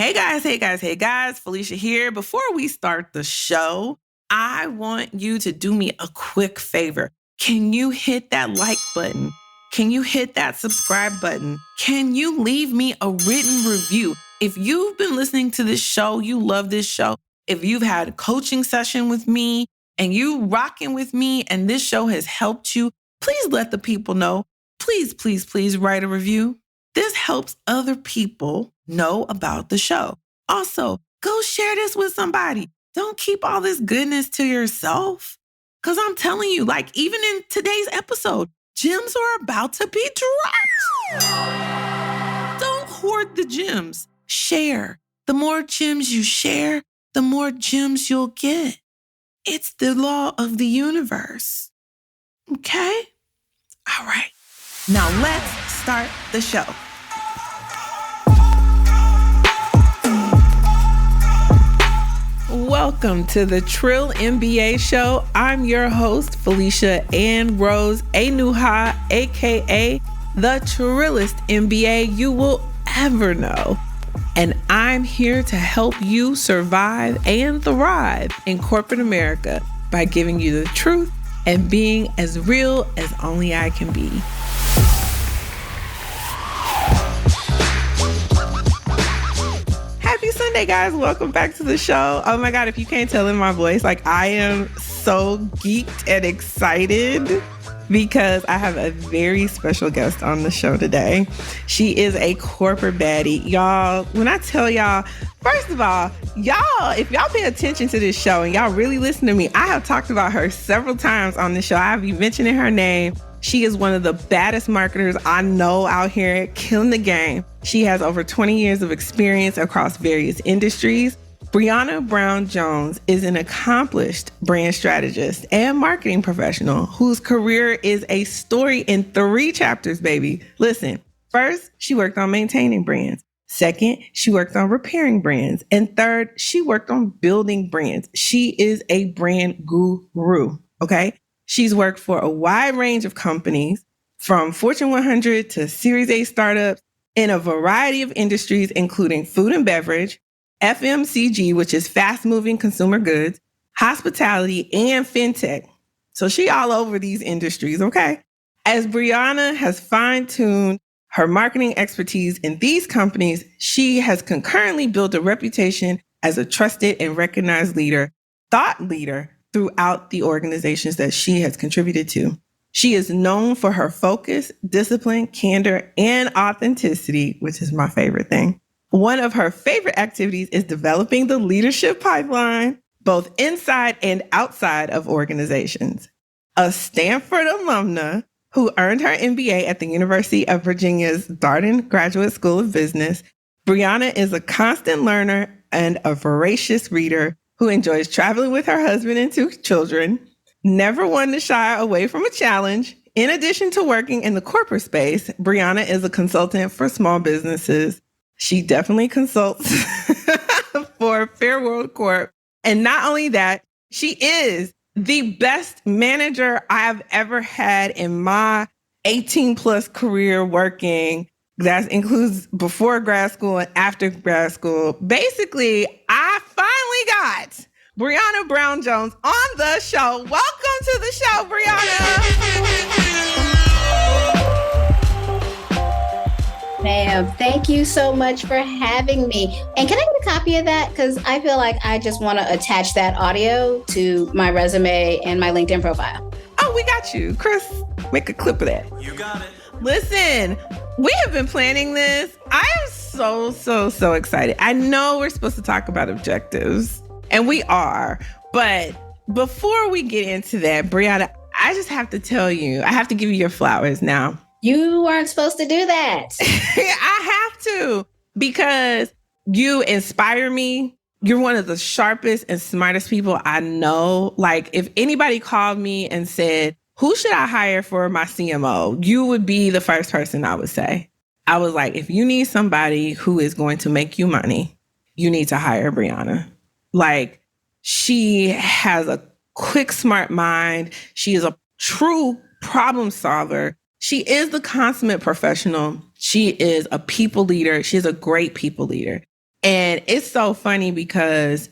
Hey guys, Felicia here. Before we start the show, I want you to do me a quick favor. Can you hit that like button? Can you hit that subscribe button? Can you leave me a written review? If you've been listening to this show, you love this show. If you've had a coaching session with me and you rocking with me and this show has helped you, please let the people know. Please write a review. This helps other people know about the show. Also, go share this with somebody. Don't keep all this goodness to yourself. Because I'm telling you, like even in today's episode, gems are about to be dropped. Don't hoard the gems. Share. The more gems you share, the more gems you'll get. It's the law of the universe. Okay? All right. Now let's start the show. Welcome to the Trill MBA show. I'm your host, Felicia and Rose Anuha, aka the Trillest MBA you will ever know. And I'm here to help you survive and thrive in corporate America by giving you the truth and being as real as only I can be. Happy Sunday, guys. Welcome back to the show. Oh my God, if you can't tell in my voice, like I am so geeked and excited because I have a very special guest on the show today. She is a corporate baddie. Y'all, when I tell y'all, first of all, if y'all pay attention to this show and y'all really listen to me, I have talked about her several times on the show. I've been mentioning her name. She is one of the baddest marketers I know out here, killing the game. She has over 20 years of experience across various industries. Breana Jones is an accomplished brand strategist and marketing professional whose career is a story in 3 chapters, baby. Listen, first, she worked on maintaining brands. Second, she worked on repairing brands. And third, she worked on building brands. She is a brand guru, okay? She's worked for a wide range of companies, from Fortune 100 to Series A startups in a variety of industries, including food and beverage, FMCG, which is fast-moving consumer goods, hospitality, and fintech. So she all over these industries, okay? As Breana has fine-tuned her marketing expertise in these companies, she has concurrently built a reputation as a trusted and recognized thought leader throughout the organizations that she has contributed to. She is known for her focus, discipline, candor, and authenticity, which is my favorite thing. One of her favorite activities is developing the leadership pipeline, both inside and outside of organizations. A Stanford alumna who earned her MBA at the University of Virginia's Darden Graduate School of Business, Breana is a constant learner and a voracious reader who enjoys traveling with her husband and 2 children, never one to shy away from a challenge. In addition to working in the corporate space, Breana is a consultant for small businesses. She definitely consults for Fair World Corp. And not only that, she is the best manager I've ever had in my 18 plus career working. That includes before grad school and after grad school. Basically, I finally got Breana Jones on the show. Welcome to the show, Breana. Ma'am, thank you so much for having me. And can I get a copy of that? Because I feel like I just want to attach that audio to my resume and my LinkedIn profile. Oh, we got you. Chris, make a clip of that. You got it. Listen, we have been planning this. I am so excited. I know we're supposed to talk about objectives, and we are. But before we get into that, Breana, I just have to tell you, I have to give you your flowers now. You weren't supposed to do that. I have to, because you inspire me. You're one of the sharpest and smartest people I know. Like, if anybody called me and said, who should I hire for my CMO? You would be the first person I would say. I was like, if you need somebody who is going to make you money, you need to hire Breana. Like, she has a quick, smart mind. She is a true problem solver. She is the consummate professional. She is a people leader. She is a great people leader. And it's so funny because,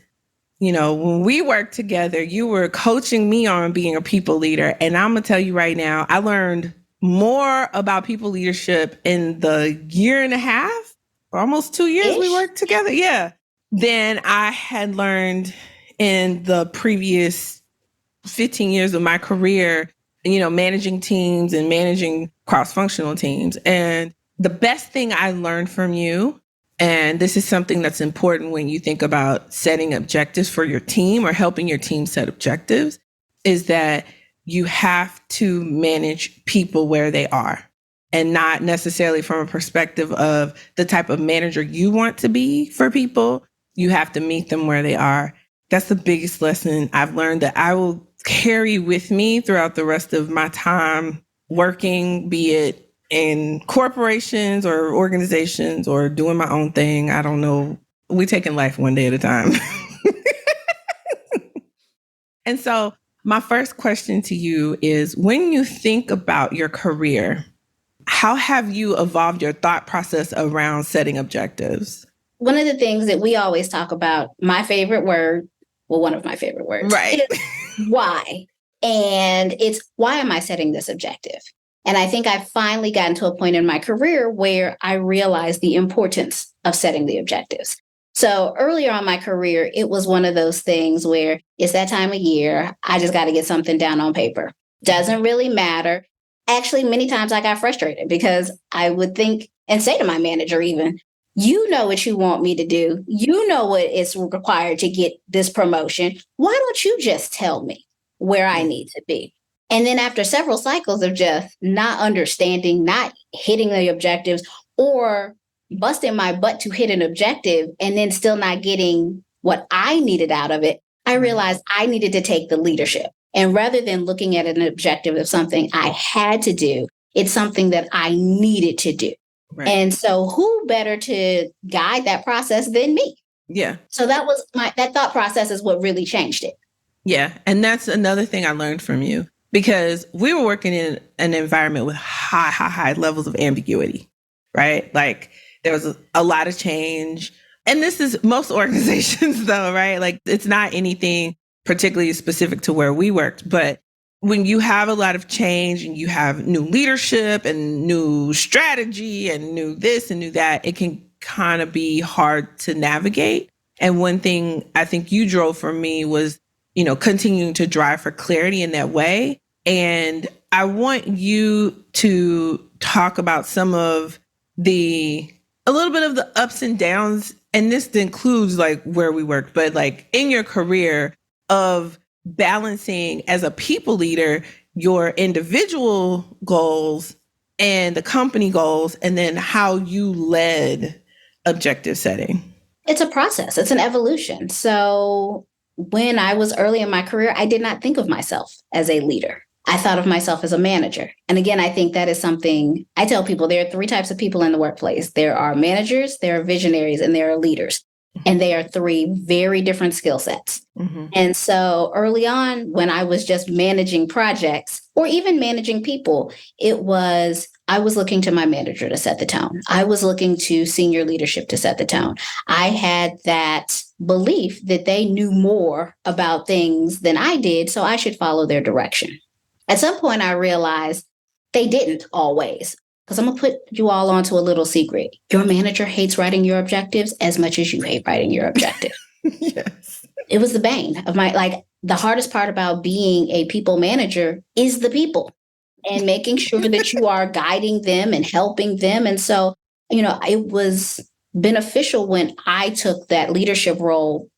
when we worked together, you were coaching me on being a people leader. And I'm going to tell you right now, I learned more about people leadership in the year and a half, or almost 2 years we worked together. Yeah. Than I had learned in the previous 15 years of my career, managing teams and managing cross-functional teams. And the best thing I learned from you, and this is something that's important when you think about setting objectives for your team or helping your team set objectives, is that you have to manage people where they are, and not necessarily from a perspective of the type of manager you want to be for people. You have to meet them where they are. That's the biggest lesson I've learned that I will carry with me throughout the rest of my time working, be it in corporations or organizations or doing my own thing. I don't know. We taking life one day at a time. And so my first question to you is, when you think about your career, how have you evolved your thought process around setting objectives? One of the things that we always talk about, my favorite word, well, one of my favorite words, right, is why. And it's, why am I setting this objective? And I think I've finally gotten to a point in my career where I realized the importance of setting the objectives. So earlier on in my career, it was one of those things where it's that time of year, I just got to get something down on paper. Doesn't really matter. Actually, many times I got frustrated because I would think and say to my manager even, you know what you want me to do. You know what is required to get this promotion. Why don't you just tell me where I need to be? And then after several cycles of just not understanding, not hitting the objectives, or busting my butt to hit an objective and then still not getting what I needed out of it, I realized I needed to take the leadership. And rather than looking at an objective of something I had to do, it's something that I needed to do. Right. And so who better to guide that process than me? Yeah. So that was that thought process is what really changed it. Yeah. And that's another thing I learned from you, because we were working in an environment with high levels of ambiguity, right? Like there was a lot of change. And this is most organizations though, right? Like it's not anything particularly specific to where we worked, but when you have a lot of change and you have new leadership and new strategy and new this and new that, it can kind of be hard to navigate. And one thing I think you drove for me was, continuing to drive for clarity in that way. And I want you to talk about some of a little bit of the ups and downs. And this includes like where we worked, but like in your career of balancing as a people leader, your individual goals and the company goals, and then how you led objective setting. It's a process. It's an evolution. So when I was early in my career, I did not think of myself as a leader. I thought of myself as a manager. And again, I think that is something I tell people. There are 3 types of people in the workplace. There are managers, there are visionaries, and there are leaders. And they are 3 very different skill sets. Mm-hmm. And so early on, when I was just managing projects or even managing people, I was looking to my manager to set the tone. I was looking to senior leadership to set the tone. I had that belief that they knew more about things than I did, so I should follow their direction. At some point, I realized they didn't always. Because I'm going to put you all onto a little secret. Your manager hates writing your objectives as much as you hate writing your objective. Yes. It was the bane of the hardest part about being a people manager is the people and making sure that you are guiding them and helping them. And so, it was beneficial when I took that leadership role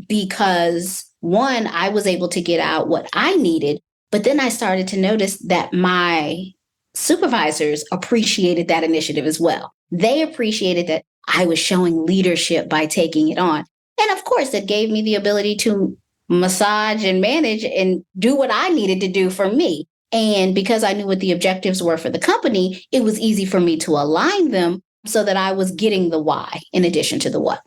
because, one, I was able to get out what I needed, but then I started to notice that my supervisors appreciated that initiative as well. They appreciated that I was showing leadership by taking it on. And of course, it gave me the ability to massage and manage and do what I needed to do for me. And because I knew what the objectives were for the company, it was easy for me to align them so that I was getting the why in addition to the what.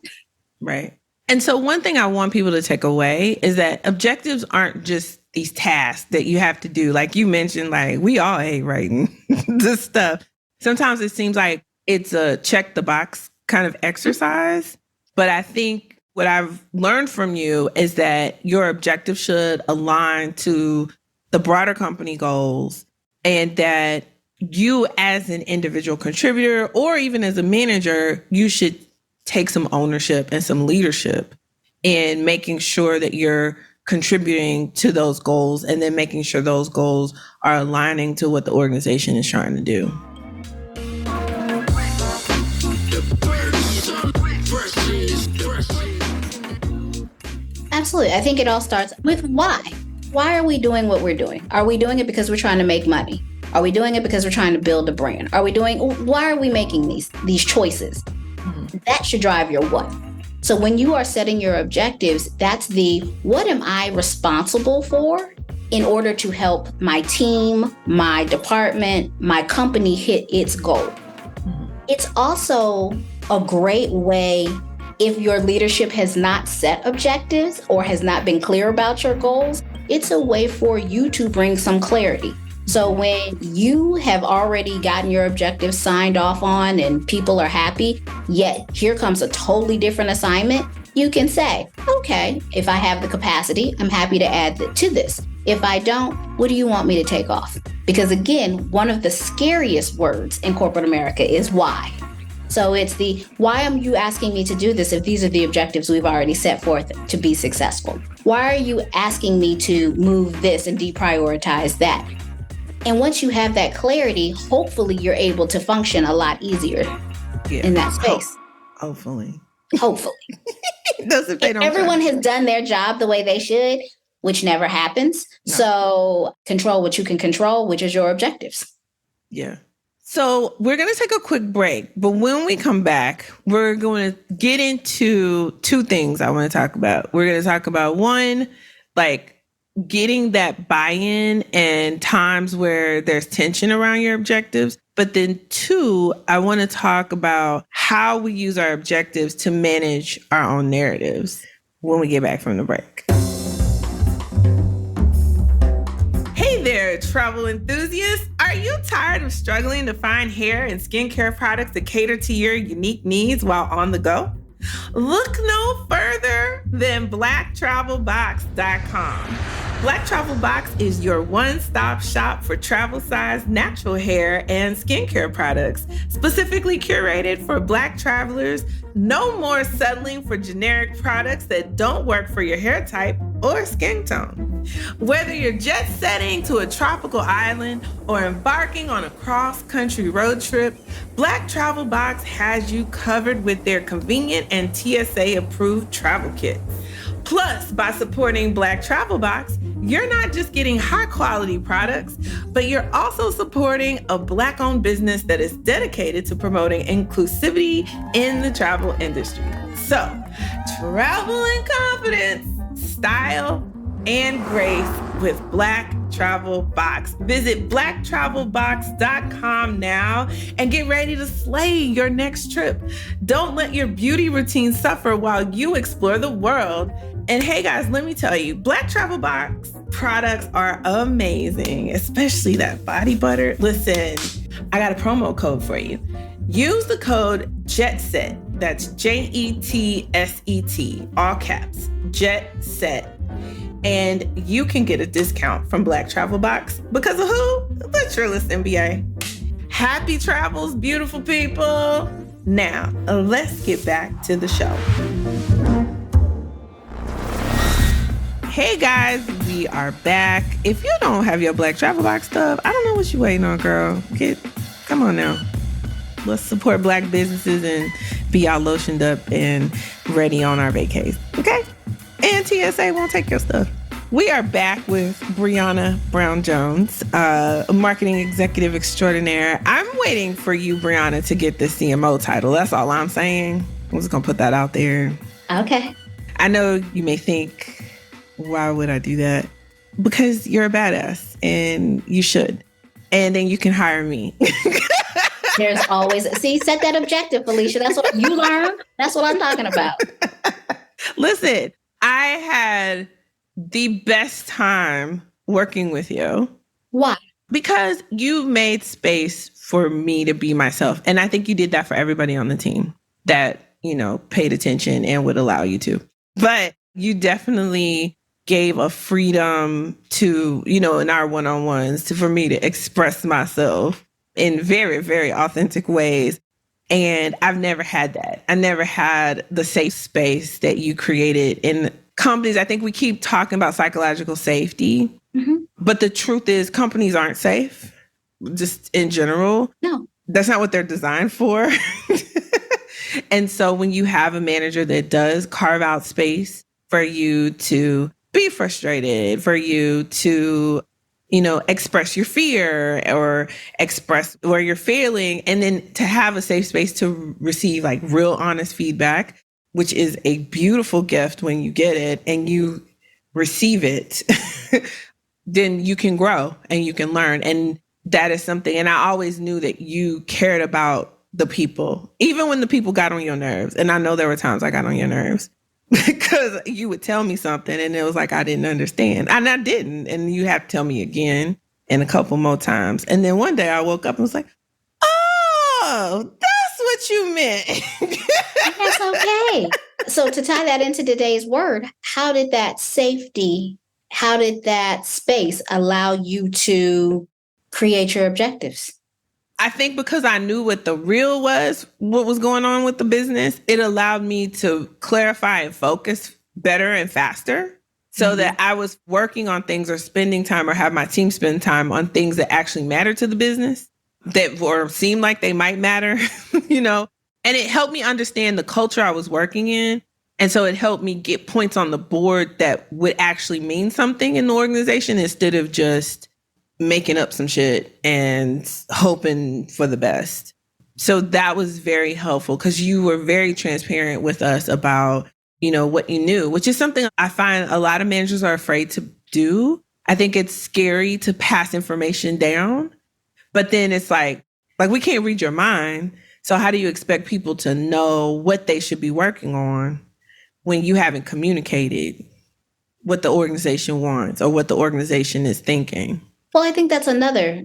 Right. And so one thing I want people to take away is that objectives aren't just these tasks that you have to do. Like you mentioned, like we all hate writing this stuff. Sometimes it seems like it's a check the box kind of exercise. But I think what I've learned from you is that your objective should align to the broader company goals, and that you as an individual contributor or even as a manager, you should take some ownership and some leadership in making sure that you're contributing to those goals, and then making sure those goals are aligning to what the organization is trying to do. Absolutely. I think it all starts with why. Why are we doing what we're doing? Are we doing it because we're trying to make money? Are we doing it because we're trying to build a brand? Why are we making these choices? Mm-hmm. That should drive your what. So when you are setting your objectives, that's the what am I responsible for in order to help my team, my department, my company hit its goal. Mm-hmm. It's also a great way, if your leadership has not set objectives or has not been clear about your goals, it's a way for you to bring some clarity. So when you have already gotten your objectives signed off on and people are happy, yet here comes a totally different assignment, you can say, okay, if I have the capacity, I'm happy to add to this. If I don't, what do you want me to take off? Because again, one of the scariest words in corporate America is why. So it's the, why am you asking me to do this if these are the objectives we've already set forth to be successful? Why are you asking me to move this and deprioritize that? And once you have that clarity, hopefully you're able to function a lot easier in that space. Hopefully. If everyone has done their job the way they should, which never happens. No. So control what you can control, which is your objectives. Yeah. So we're going to take a quick break, but when we come back, we're going to get into two things I want to talk about. We're going to talk about one, like getting that buy-in and times where there's tension around your objectives. But then two, I want to talk about how we use our objectives to manage our own narratives when we get back from the break. Hey there, travel enthusiasts. Are you tired of struggling to find hair and skincare products that cater to your unique needs while on the go? Look no further than blacktravelbox.com. Black Travel Box is your one-stop shop for travel-sized natural hair and skincare products, specifically curated for Black travelers. No more settling for generic products that don't work for your hair type or skin tone. Whether you're jet setting to a tropical island or embarking on a cross-country road trip, Black Travel Box has you covered with their convenient and TSA-approved travel kit. Plus, by supporting Black Travel Box, you're not just getting high-quality products, but you're also supporting a Black-owned business that is dedicated to promoting inclusivity in the travel industry. So, travel in confidence, style, and grace with Black Travel Box. Visit blacktravelbox.com now and get ready to slay your next trip. Don't let your beauty routine suffer while you explore the world. And hey guys, let me tell you, Black Travel Box products are amazing, especially that body butter. Listen, I got a promo code for you. Use the code JETSET. That's JETSET, all caps, JETSET. And you can get a discount from Black Travel Box because of who? The Trillis MBA. Happy travels, beautiful people. Now, let's get back to the show. Hey guys, we are back. If you don't have your Black Travel Box stuff, I don't know what you're waiting on, girl. Come on now. Let's support Black businesses and be all lotioned up and ready on our vacation, okay? And TSA won't take your stuff. We are back with Breana Jones, a marketing executive extraordinaire. I'm waiting for you, Breana, to get the CMO title. That's all I'm saying. I'm just going to put that out there. Okay. I know you may think, why would I do that? Because you're a badass and you should. And then you can hire me. There's always, set that objective, Felicia. That's what you learn. That's what I'm talking about. Listen, I had the best time working with you. Why? Because you made space for me to be myself. And I think you did that for everybody on the team. That paid attention and would allow you to. But you definitely gave a freedom to, in our one-on-ones for me to express myself in very, very authentic ways. And I've never had that. I never had the safe space that you created in companies. I think we keep talking about psychological safety, but the truth is companies aren't safe, just in general. No. That's not what they're designed for. And so when you have a manager that does carve out space for you to be frustrated, for you to, express your fear or express where you're failing, and then to have a safe space to receive like real honest feedback, which is a beautiful gift when you get it and you receive it, then you can grow and you can learn. And that is something. And I always knew that you cared about the people, even when the people got on your nerves. And I know there were times I got on your nerves because you would tell me something and it was like I didn't understand. And I didn't. And you have to tell me again and a couple more times. And then one day I woke up and was like, oh, that's what you meant. That's okay. So to tie that into today's word, how did that safety, how did that space allow you to create your objectives? I think because I knew what the real was, what was going on with the business, it allowed me to clarify and focus better and faster so that I was working on things or spending time or have my team spend time on things that actually matter to the business that or seem like they might matter, and it helped me understand the culture I was working in. And so it helped me get points on the board that would actually mean something in the organization instead of just making up some shit and hoping for the best. So that was very helpful because you were very transparent with us about, what you knew, which is something I find a lot of managers are afraid to do. I think it's scary to pass information down, but then it's like we can't read your mind. So how do you expect people to know what they should be working on when you haven't communicated what the organization wants or what the organization is thinking? Well, I think that's another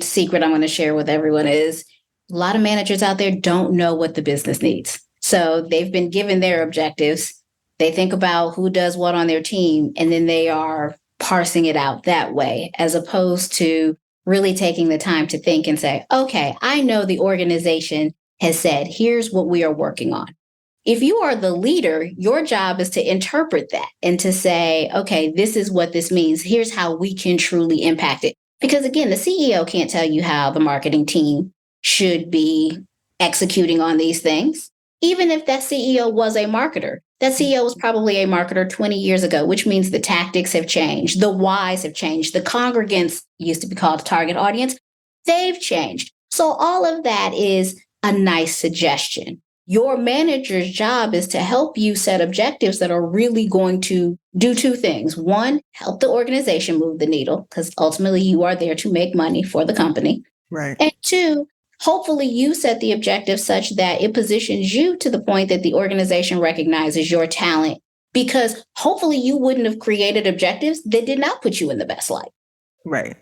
secret I'm going to share with everyone is a lot of managers out there don't know what the business needs. So they've been given their objectives. They think about who does what on their team, and then they are parsing it out that way, as opposed to really taking the time to think and say, okay, I know the organization has said, here's what we are working on. If you are the leader, your job is to interpret that and to say, okay, this is what this means. Here's how we can truly impact it. Because again, the CEO can't tell you how the marketing team should be executing on these things. Even if that CEO was a marketer, that CEO was probably a marketer 20 years ago, which means the tactics have changed. The whys have changed. The congregants used to be called target audience. They've changed. So all of that is a nice suggestion. Your manager's job is to help you set objectives that are really going to do two things. One, help the organization move the needle, because ultimately you are there to make money for the company. Right. And two, hopefully you set the objective such that it positions you to the point that the organization recognizes your talent, because hopefully you wouldn't have created objectives that did not put you in the best light. Right.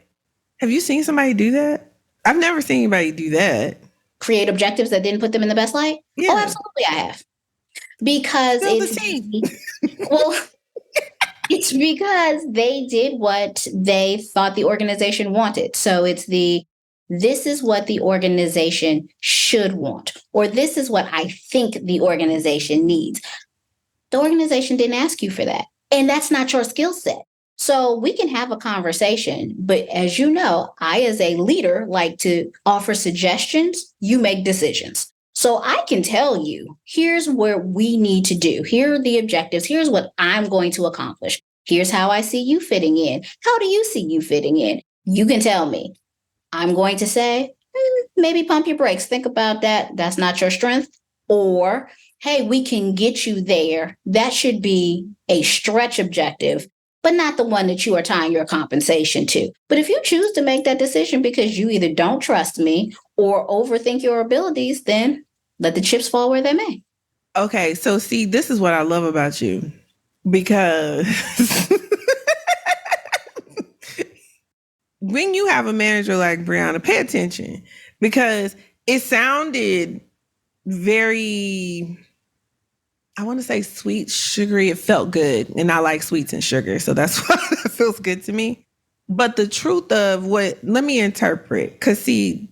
Have you seen somebody do that? I've never seen anybody do that. Create objectives that didn't put them in the best light? Yeah. Oh, absolutely I have. Because it's because they did what they thought the organization wanted. So it's this is what the organization should want, or this is what I think the organization needs. The organization didn't ask you for that. And that's not your skill set. So we can have a conversation, but as you know, I, as a leader, like to offer suggestions. You make decisions. So I can tell you, here's what we need to do. Here are the objectives. Here's what I'm going to accomplish. Here's how I see you fitting in. How do you see you fitting in? You can tell me. I'm going to say, maybe pump your brakes. Think about that. That's not your strength. Or, hey, we can get you there. That should be a stretch objective, but not the one that you are tying your compensation to. But if you choose to make that decision because you either don't trust me or overthink your abilities, then let the chips fall where they may. Okay, so see, this is what I love about you, because when you have a manager like Breana, pay attention, because it sounded very, I want to say sweet, sugary. It felt good. And I like sweets and sugar. So that's why it feels good to me. But the truth of let me interpret. Because see,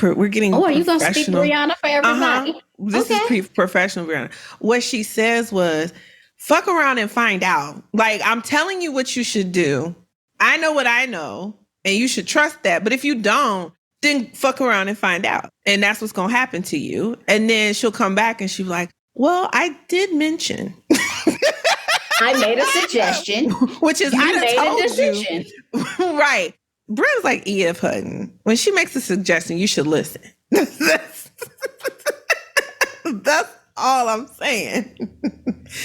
we're getting Oh, are you going to speak professional. Breana for everybody? This is professional Breana. What she says was, fuck around and find out. Like, I'm telling you what you should do. I know what I know, and you should trust that. But if you don't, then fuck around and find out. And that's what's going to happen to you. And then she'll come back and she'll be like, well, I did mention. I made a suggestion. Which is, I made told a decision. You. Right. Brena's like E.F. Hutton. When she makes a suggestion, you should listen. That's all I'm saying.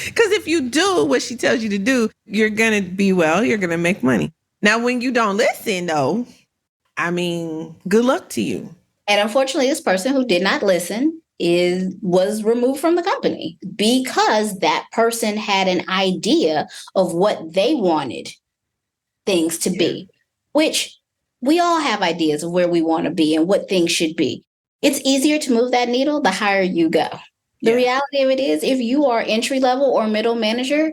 Because if you do what she tells you to do, you're going to be well, you're going to make money. Now, when you don't listen, though, I mean, good luck to you. And unfortunately, this person who did not listen was removed from the company because that person had an idea of what they wanted things to be, which we all have ideas of where we want to be and what things should be. It's easier to move that needle the higher you go. The reality of it is, if you are entry level or middle manager,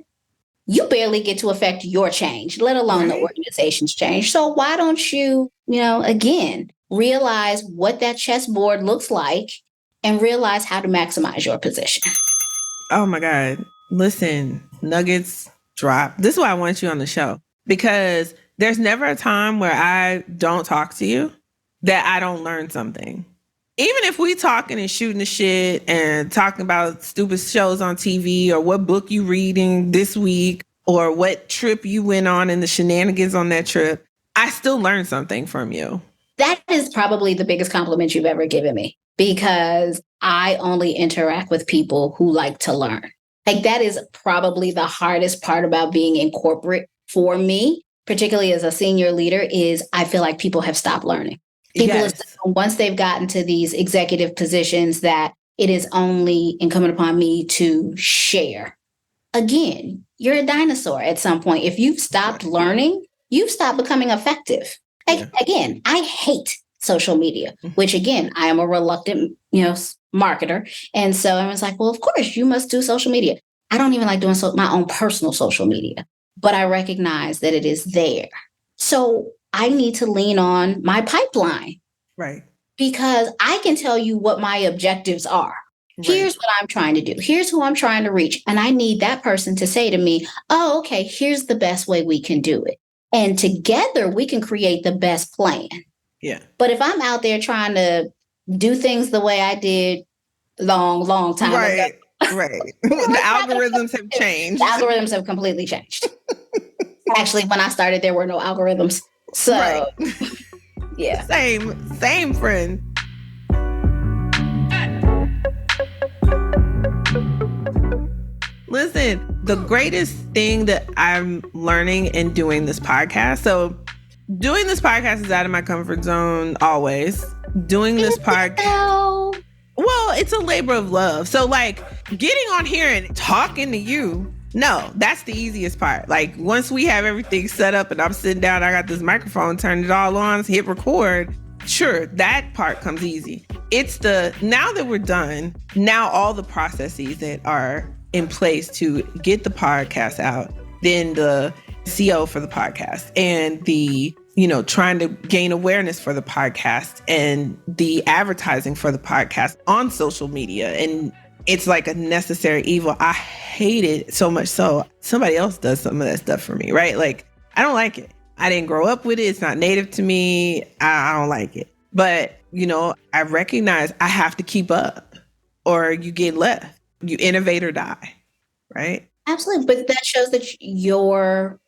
you barely get to affect your change, let alone the organization's change. So why don't you, again, realize what that chessboard looks like and realize how to maximize your position? Oh my God. Listen, nuggets drop. This is why I want you on the show, because there's never a time where I don't talk to you that I don't learn something. Even if we talking and shooting the shit and talking about stupid shows on TV or what book you reading this week or what trip you went on and the shenanigans on that trip, I still learn something from you. That is probably the biggest compliment you've ever given me, because I only interact with people who like to learn. Like, that is probably the hardest part about being in corporate for me, particularly as a senior leader, is I feel like people have stopped learning. People assume once they've gotten to these executive positions that it is only incumbent upon me to share. Again, you're a dinosaur at some point. If you've stopped learning, you've stopped becoming effective. Again, I hate social media, which again, I am a reluctant, marketer. And so I was like, well, of course you must do social media. I don't even like doing my own personal social media, but I recognize that it is there. So I need to lean on my pipeline. Right. Because I can tell you what my objectives are. Right. Here's what I'm trying to do. Here's who I'm trying to reach. And I need that person to say to me, oh, okay, here's the best way we can do it. And together we can create the best plan. Yeah. But if I'm out there trying to do things the way I did long time ago. Right. The algorithms have changed. The algorithms have completely changed. Actually, when I started, there were no algorithms. So, yeah. Same friend. Listen, the greatest thing that I'm learning in doing this podcast. So doing this podcast is out of my comfort zone always. Doing this podcast. Well, it's a labor of love. So like getting on here and talking to you, no, that's the easiest part. Like once we have everything set up and I'm sitting down, I got this microphone, turned it all on, hit record. Sure, that part comes easy. It's now that we're done, now all the processes that are in place to get the podcast out, then the SEO for the podcast and the, trying to gain awareness for the podcast and the advertising for the podcast on social media. And it's like a necessary evil. I hate it so much so somebody else does some of that stuff for me, right? Like, I don't like it. I didn't grow up with it. It's not native to me. I don't like it. But, I recognize I have to keep up or you get left. You innovate or die, right? Absolutely. But that shows that you're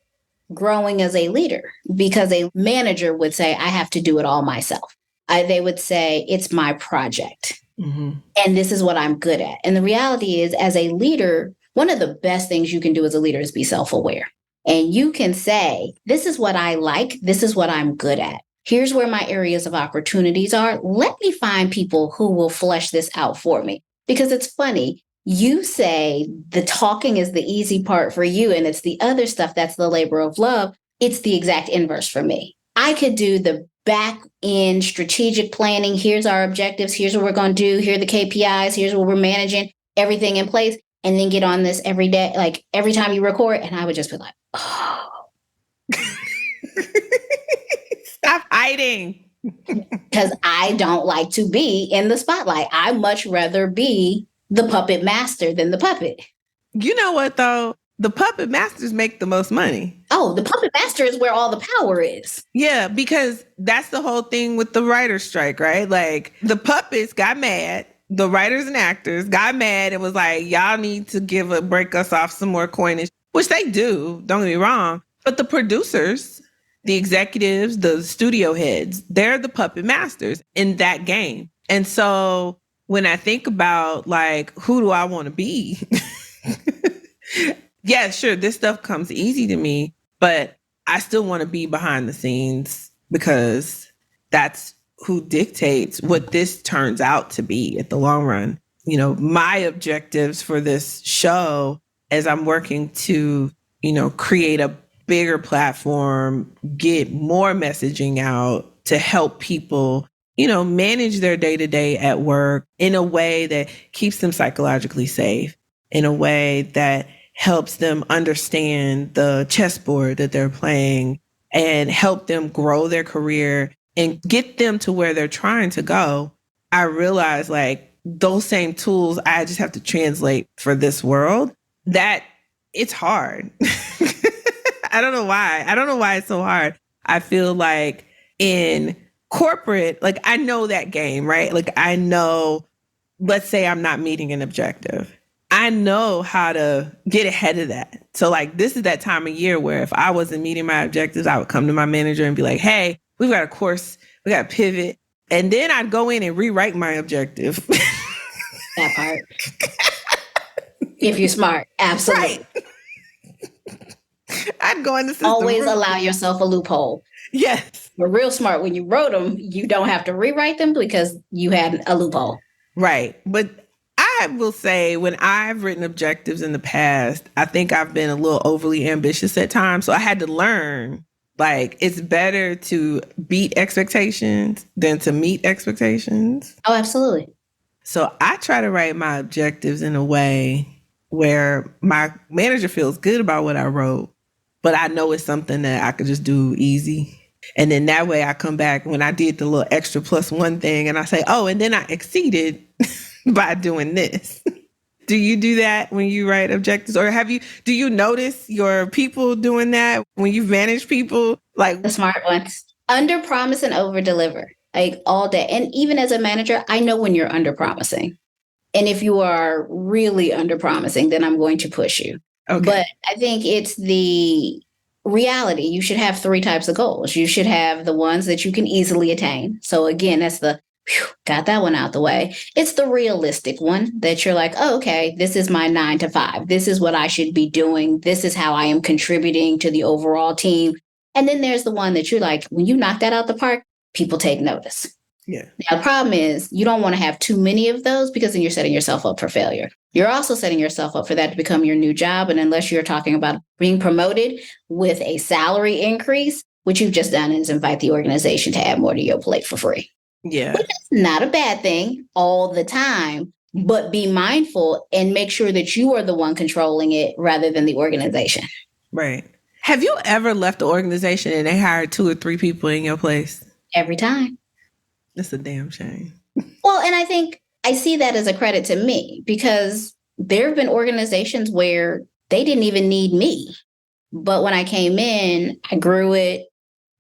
growing as a leader, because a manager would say, I have to do it all myself. They would say, it's my project. Mm-hmm. And this is what I'm good at. And the reality is, as a leader, one of the best things you can do as a leader is be self-aware. And you can say, this is what I like. This is what I'm good at. Here's where my areas of opportunities are. Let me find people who will flesh this out for me. Because it's funny. You say the talking is the easy part for you, and it's the other stuff that's the labor of love. It's the exact inverse for me. I could do the back in strategic planning. Here's our objectives. Here's what we're going to do. Here are the KPIs. Here's what we're managing, everything in place. And then get on this every day, like every time you record. And I would just be like, oh. Stop hiding. Because I don't like to be in the spotlight. I much rather be the puppet master than the puppet. You know what, though? The puppet masters make the most money. Oh, the puppet master is where all the power is. Yeah, because that's the whole thing with the writer's strike, right? Like, the puppets got mad. The writers and actors got mad and was like, y'all need to break us off some more coinage, which they do. Don't get me wrong. But the producers, the executives, the studio heads, they're the puppet masters in that game. And so when I think about, like, who do I want to be? Yeah, sure, this stuff comes easy to me, but I still want to be behind the scenes because that's who dictates what this turns out to be at the long run. You know, my objectives for this show as I'm working to, create a bigger platform, get more messaging out to help people, manage their day-to-day at work in a way that keeps them psychologically safe, in a way that helps them understand the chessboard that they're playing and help them grow their career and get them to where they're trying to go. I realize, like, those same tools I just have to translate for this world, that it's hard. I don't know why. I don't know why it's so hard. I feel like in corporate, like, I know that game, right? Like, I know, let's say I'm not meeting an objective. I know how to get ahead of that. So, like, this is that time of year where if I wasn't meeting my objectives, I would come to my manager and be like, hey, we've got a course, we got to pivot. And then I'd go in and rewrite my objective. That part. If you're smart, absolutely. Right. I'd go in the system. Always allow yourself a loophole. Yes. You're real smart. When you wrote them, you don't have to rewrite them because you had a loophole. Right. But I will say, when I've written objectives in the past, I think I've been a little overly ambitious at times. So I had to learn, like, it's better to beat expectations than to meet expectations. Oh, absolutely. So I try to write my objectives in a way where my manager feels good about what I wrote, but I know it's something that I could just do easy. And then that way I come back when I did the little extra +1 thing and I say, oh, and then I exceeded by doing this. Do you do that when you write objectives? Or do you notice your people doing that when you've managed people? Like the smart ones. Under promise and over deliver, like, all day. And even as a manager, I know when you're under promising. And if you are really under promising, then I'm going to push you. Okay. But I think it's the reality. You should have 3 types of goals. You should have the ones that you can easily attain. So again, that's got that one out the way. It's the realistic one that you're like, oh, okay, this is my 9 to 5. This is what I should be doing. This is how I am contributing to the overall team. And then there's the one that you're like, when you knock that out the park, people take notice. Yeah. Now, the problem is you don't want to have too many of those because then you're setting yourself up for failure. You're also setting yourself up for that to become your new job. And unless you're talking about being promoted with a salary increase, what you've just done is invite the organization to add more to your plate for free. Yeah. Which is not a bad thing all the time, but be mindful and make sure that you are the one controlling it rather than the organization. Right. Have you ever left the organization and they hired 2 or 3 people in your place? Every time. That's a damn shame. Well, and I think I see that as a credit to me because there have been organizations where they didn't even need me. But when I came in, I grew it.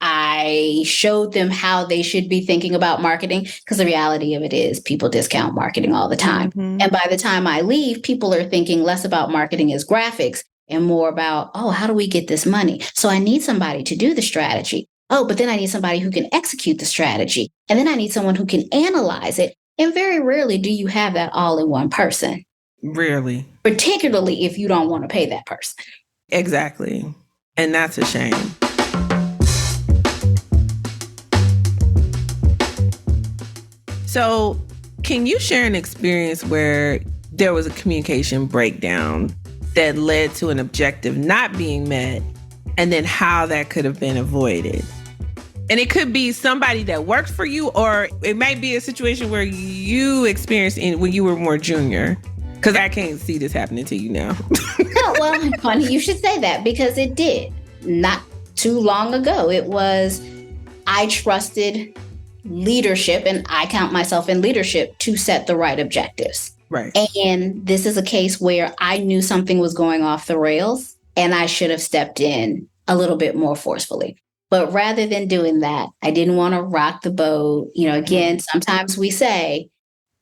I showed them how they should be thinking about marketing because the reality of it is people discount marketing all the time. Mm-hmm. And by the time I leave, people are thinking less about marketing as graphics and more about, oh, how do we get this money? So I need somebody to do the strategy. Oh, but then I need somebody who can execute the strategy. And then I need someone who can analyze it. And very rarely do you have that all in one person. Rarely. Particularly if you don't want to pay that person. Exactly. And that's a shame. So can you share an experience where there was a communication breakdown that led to an objective not being met, and then how that could have been avoided? And it could be somebody that works for you, or it might be a situation where you experienced when you were more junior. Because I can't see this happening to you now. No, well, funny you should say that, because it did. Not too long ago. It was, I trusted leadership, and I count myself in leadership, to set the right objectives. Right. And this is a case where I knew something was going off the rails, and I should have stepped in a little bit more forcefully. But rather than doing that, I didn't want to rock the boat. Again, sometimes we say,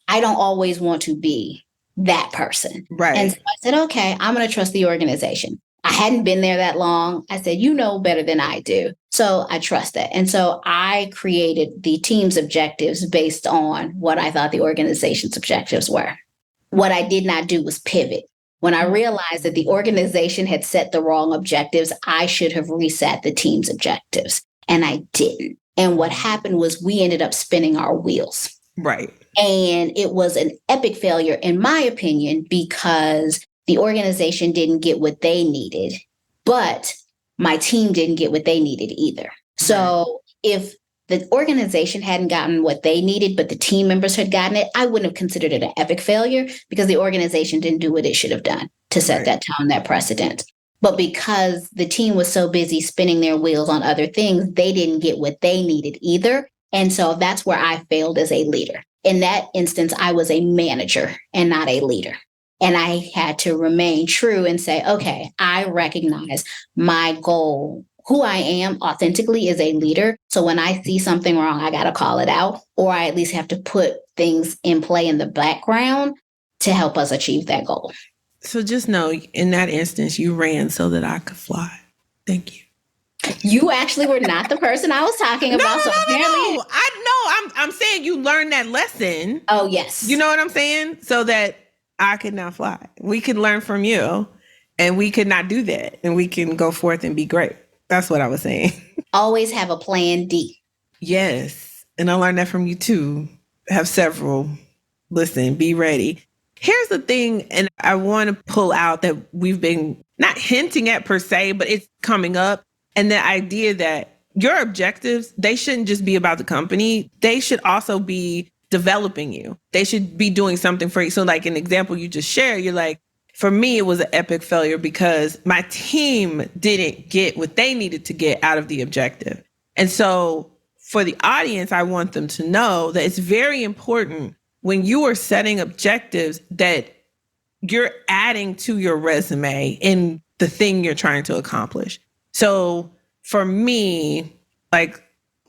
I don't always want to be that person. Right. And so I said, okay, I'm going to trust the organization. I hadn't been there that long. I said, you know better than I do. So I trust that. And so I created the team's objectives based on what I thought the organization's objectives were. What I did not do was pivot. When I realized that the organization had set the wrong objectives, I should have reset the team's objectives. And I didn't. And what happened was we ended up spinning our wheels. Right. And it was an epic failure, in my opinion, because the organization didn't get what they needed, but my team didn't get what they needed either. So if the organization hadn't gotten what they needed, but the team members had gotten it, I wouldn't have considered it an epic failure, because the organization didn't do what it should have done to set that tone, that precedent. But because the team was so busy spinning their wheels on other things, they didn't get what they needed either. And so that's where I failed as a leader. In that instance, I was a manager and not a leader. And I had to remain true and say, okay, I recognize my goal, who I am authentically, is a leader. So when I see something wrong, I got to call it out, or I at least have to put things in play in the background to help us achieve that goal. So just know, in that instance, you ran so that I could fly. Thank you. You actually were not the person I was talking about. No. I'm saying you learned that lesson. Oh, yes. You know what I'm saying? So that I could not fly. We could learn from you, and we could not do that. And we can go forth and be great. That's what I was saying. Always have a plan D. Yes. And I learned that from you too. Have several. Listen, be ready. Here's the thing, and I want to pull out that we've been not hinting at per se, but it's coming up. And the idea that your objectives, they shouldn't just be about the company. They should also be developing you. They should be doing something for you. So like an example you just shared, you're like, for me, it was an epic failure because my team didn't get what they needed to get out of the objective. And so for the audience, I want them to know that it's very important when you are setting objectives that you're adding to your resume in the thing you're trying to accomplish. So for me, like,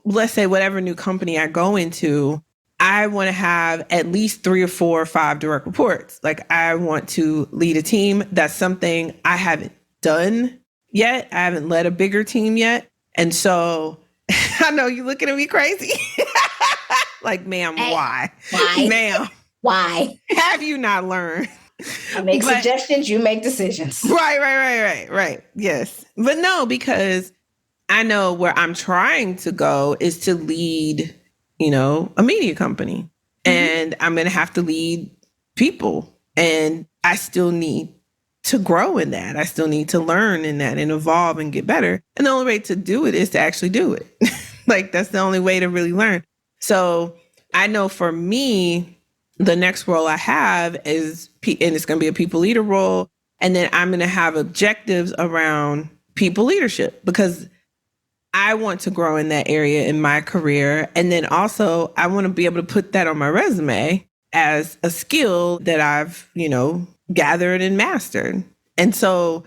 let's say whatever new company I go into, I want to have at least 3 or 4 or 5 direct reports. Like, I want to lead a team. That's something I haven't done yet. I haven't led a bigger team yet. And so I know you're looking at me crazy. Like, ma'am, why? Ma'am, why? Have you not learned? I make suggestions, you make decisions. Right. Yes. But no, because I know where I'm trying to go is to lead, a media company. Mm-hmm. And I'm going to have to lead people. And I still need to grow in that. I still need to learn in that and evolve and get better. And the only way to do it is to actually do it. Like, that's the only way to really learn. So I know for me, the next role I have is, and it's going to be a people leader role. And then I'm going to have objectives around people leadership because I want to grow in that area in my career. And then also I want to be able to put that on my resume as a skill that I've, gathered and mastered. And so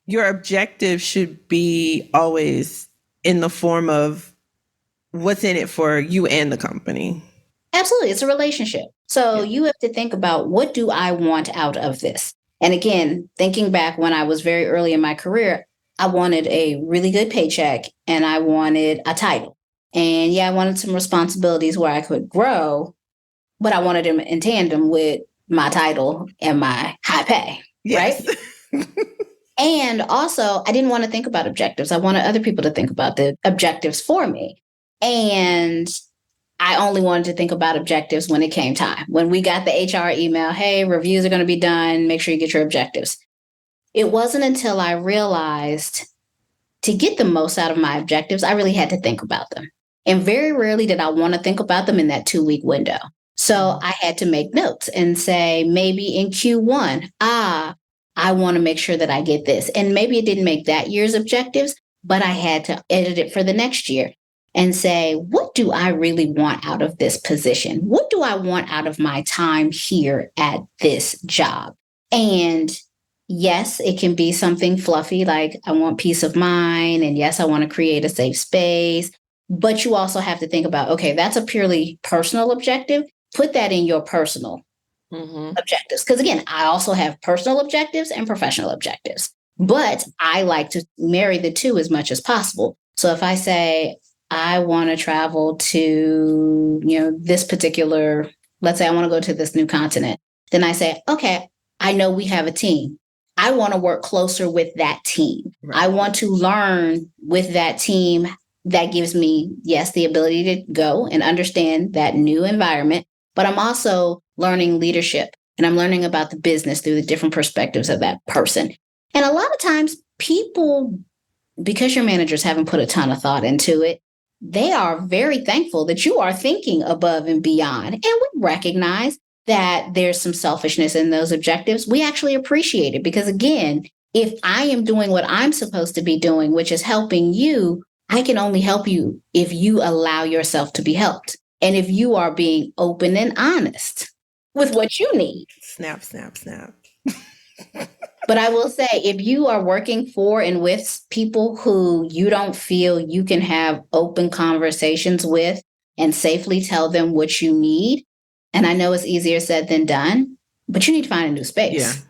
your objective should be always in the form of what's in it for you and the company. Absolutely. It's a relationship. So you have to think about, what do I want out of this? And again, thinking back when I was very early in my career, I wanted a really good paycheck and I wanted a title. And I wanted some responsibilities where I could grow, but I wanted them in tandem with my title and my high pay. Yes. Right? And also, I didn't want to think about objectives. I wanted other people to think about the objectives for me. And I only wanted to think about objectives when it came time. When we got the HR email, hey, reviews are going to be done. Make sure you get your objectives. It wasn't until I realized to get the most out of my objectives, I really had to think about them. And very rarely did I want to think about them in that 2-week window. So I had to make notes and say, maybe in Q1, I want to make sure that I get this. And maybe it didn't make that year's objectives, but I had to edit it for the next year and say, what do I really want out of this position? What do I want out of my time here at this job? And yes, it can be something fluffy, like I want peace of mind. And yes, I want to create a safe space. But you also have to think about, okay, that's a purely personal objective. Put that in your personal objectives. Because again, I also have personal objectives and professional objectives, but I like to marry the two as much as possible. So if I say, I want to travel to, this particular, let's say I want to go to this new continent, then I say, okay, I know we have a team. I want to work closer with that team. Right. I want to learn with that team. That gives me, yes, the ability to go and understand that new environment, but I'm also learning leadership and I'm learning about the business through the different perspectives of that person. And a lot of times people, because your managers haven't put a ton of thought into it, they are very thankful that you are thinking above and beyond. And we recognize that there's some selfishness in those objectives. We actually appreciate it because, again, if I am doing what I'm supposed to be doing, which is helping you, I can only help you if you allow yourself to be helped. And if you are being open and honest with what you need. Snap, snap, snap. But I will say, if you are working for and with people who you don't feel you can have open conversations with and safely tell them what you need, and I know it's easier said than done, but you need to find a new space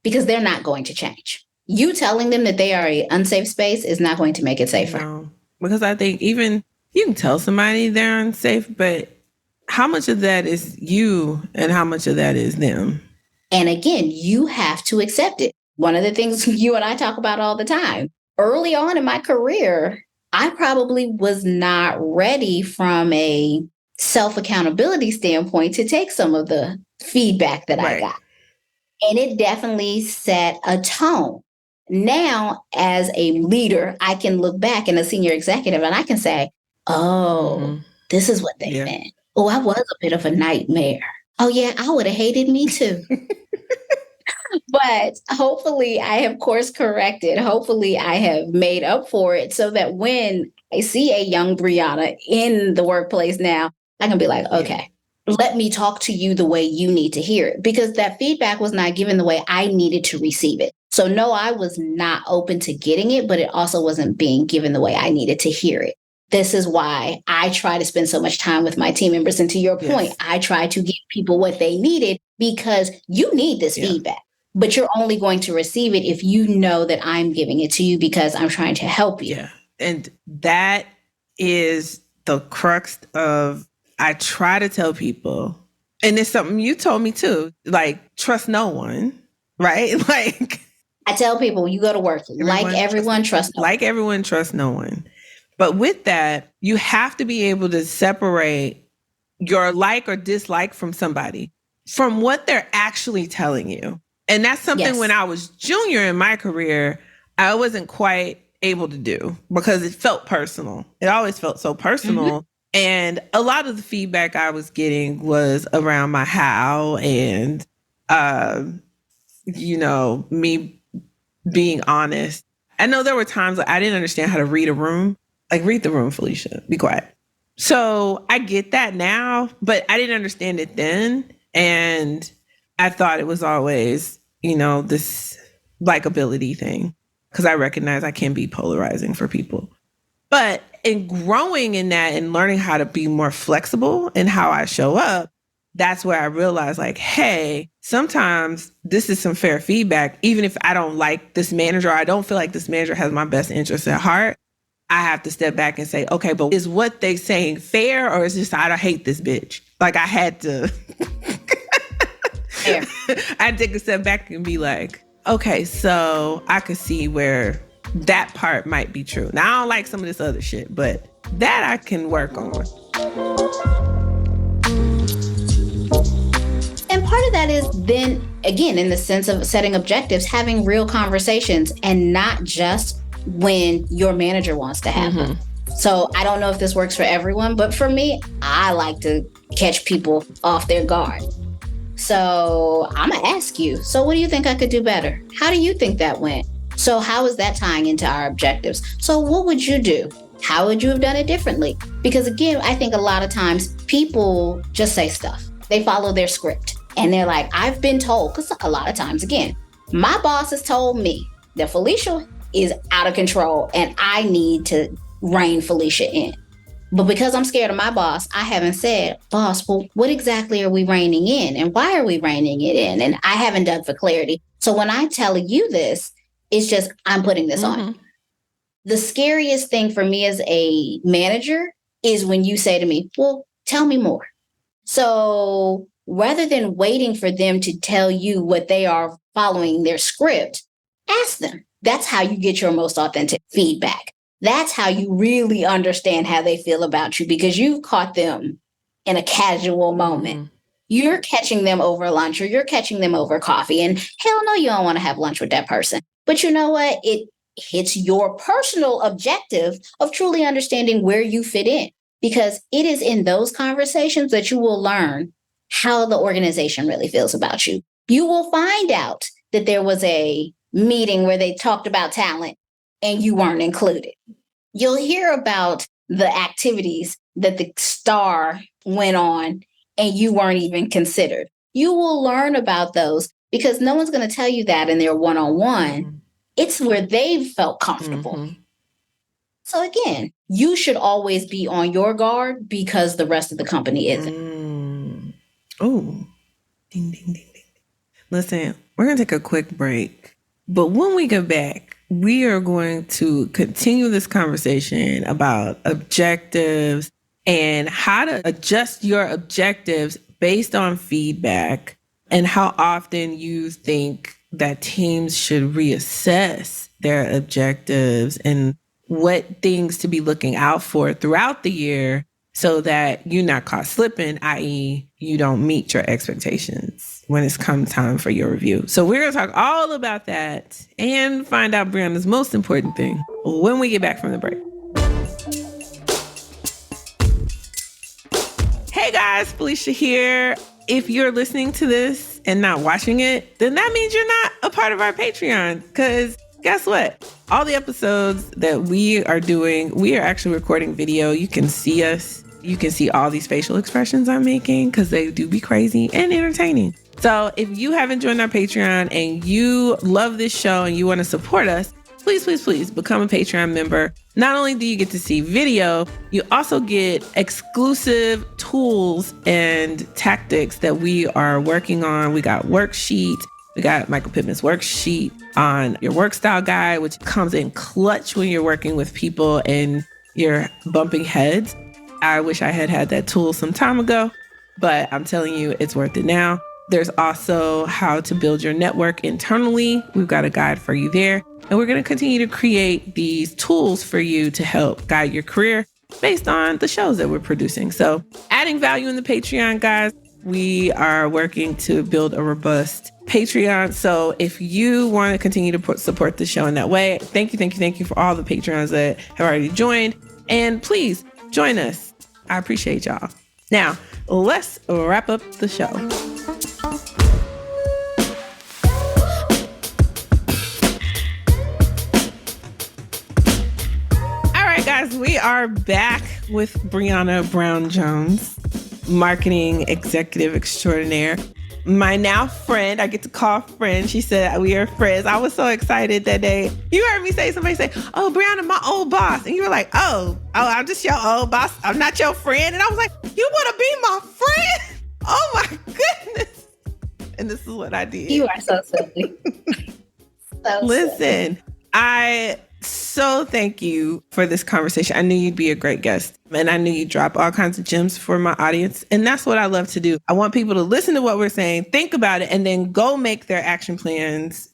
because they're not going to change. You telling them that they are an unsafe space is not going to make it safer. No, because I think even you can tell somebody they're unsafe, but how much of that is you and how much of that is them? And again, you have to accept it. One of the things you and I talk about all the time, early on in my career, I probably was not ready from a self-accountability standpoint to take some of the feedback that I got. And it definitely set a tone. Now, as a leader, I can look back and a senior executive and I can say, this is what they meant. Oh, I was a bit of a nightmare. Oh, yeah, I would have hated me too. But hopefully I have course corrected. Hopefully I have made up for it so that when I see a young Breana in the workplace now, I can be like, okay, let me talk to you the way you need to hear it, because that feedback was not given the way I needed to receive it. So no, I was not open to getting it, but it also wasn't being given the way I needed to hear it. This is why I try to spend so much time with my team members. And to your point, I try to give people what they needed because you need this feedback, but you're only going to receive it if you know that I'm giving it to you because I'm trying to help you. Yeah. And that is the crux of, I try to tell people, and it's something you told me too, like trust no one, right? Like I tell people, you go to work, like everyone, trust no one. Like everyone, trust no one. But with that, you have to be able to separate your like or dislike from somebody from what they're actually telling you. And that's something when I was junior in my career, I wasn't quite able to do because it felt personal. It always felt so personal. And a lot of the feedback I was getting was around my how and, me being honest. I know there were times I didn't understand how to read a room. Like, read the room, Felicia. Be quiet. So I get that now, but I didn't understand it then. And I thought it was always, this likability thing, because I recognize I can be polarizing for people. But in growing in that and learning how to be more flexible in how I show up, that's where I realized, like, hey, sometimes this is some fair feedback. Even if I don't like this manager, or I don't feel like this manager has my best interest at heart, I have to step back and say, okay, but is what they saying fair, or is just I don't hate this bitch? Like, I had to I'd take a step back and be like, okay, so I could see where that part might be true. Now, I don't like some of this other shit, but that I can work on. And part of that is then, again, in the sense of setting objectives, having real conversations and not just when your manager wants to have them. So I don't know if this works for everyone, but for me, I like to catch people off their guard. So I'm going to ask you, so what do you think I could do better? How do you think that went? So how is that tying into our objectives? So what would you do? How would you have done it differently? Because again, I think a lot of times people just say stuff. They follow their script and they're like, I've been told, because a lot of times, again, my boss has told me that Felicia is out of control and I need to rein Felicia in. But because I'm scared of my boss, I haven't said, boss, well, what exactly are we reining in? And why are we reining it in? And I haven't done for clarity. So when I tell you this, it's just, I'm putting this on. The scariest thing for me as a manager is when you say to me, well, tell me more. So rather than waiting for them to tell you what they are following their script, ask them. That's how you get your most authentic feedback. That's how you really understand how they feel about you, because you've caught them in a casual moment. You're catching them over lunch or you're catching them over coffee. And hell no, you don't want to have lunch with that person. But you know what? It hits your personal objective of truly understanding where you fit in, because it is in those conversations that you will learn how the organization really feels about you. You will find out that there was a meeting where they talked about talent and you weren't included. You'll hear about the activities that the star went on and you weren't even considered. You will learn about those because no one's going to tell you that in their one-on-one. It's where they've felt comfortable. So again, you should always be on your guard because the rest of the company isn't. Oh, ding, ding, ding, ding. Listen, we're going to take a quick break. But when we get back, we are going to continue this conversation about objectives and how to adjust your objectives based on feedback, and how often you think that teams should reassess their objectives and what things to be looking out for throughout the year so that you're not caught slipping, i.e. you don't meet your expectations when it's come time for your review. So we're going to talk all about that and find out Breana's most important thing when we get back from the break. Hey guys, Felicia here. If you're listening to this and not watching it, then that means you're not a part of our Patreon, because guess what? All the episodes that we are doing, we are actually recording video. You can see us. You can see all these facial expressions I'm making because they do be crazy and entertaining. So if you haven't joined our Patreon and you love this show and you want to support us, please, please, please become a Patreon member. Not only do you get to see video, you also get exclusive tools and tactics that we are working on. We got worksheets. We got Michael Pittman's worksheet on your work style guide, which comes in clutch when you're working with people and you're bumping heads. I wish I had had that tool some time ago, but I'm telling you, it's worth it now. There's also how to build your network internally. We've got a guide for you there. And we're going to continue to create these tools for you to help guide your career based on the shows that we're producing. So adding value in the Patreon, guys. We are working to build a robust Patreon. So if you want to continue to support the show in that way, thank you for all the Patreons that have already joined. And please join us. I appreciate y'all. Now, let's wrap up the show. All right, guys, we are back with Breana Brown Jones, marketing executive extraordinaire. My now friend, I get to call friend. She said we are friends. I was so excited that day. You heard me somebody say, oh, Breana, my old boss. And you were like, oh, I'm just your old boss. I'm not your friend. And I was like, you want to be my friend? Oh my goodness. And this is what I did. You are so silly. Listen, I so thank you for this conversation. I knew you'd be a great guest, and I knew you'd drop all kinds of gems for my audience. And that's what I love to do. I want people to listen to what we're saying, think about it, and then go make their action plans,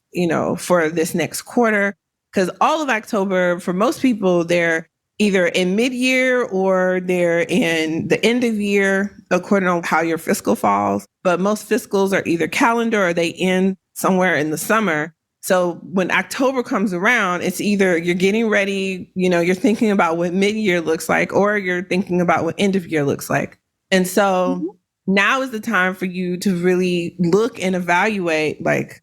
for this next quarter. Because all of October, for most people, they're either in mid-year or they're in the end of year, according to how your fiscal falls. But most fiscals are either calendar or they end somewhere in the summer. So when October comes around, it's either you're getting ready, you're thinking about what mid-year looks like, or you're thinking about what end of year looks like. And so now is the time for you to really look and evaluate like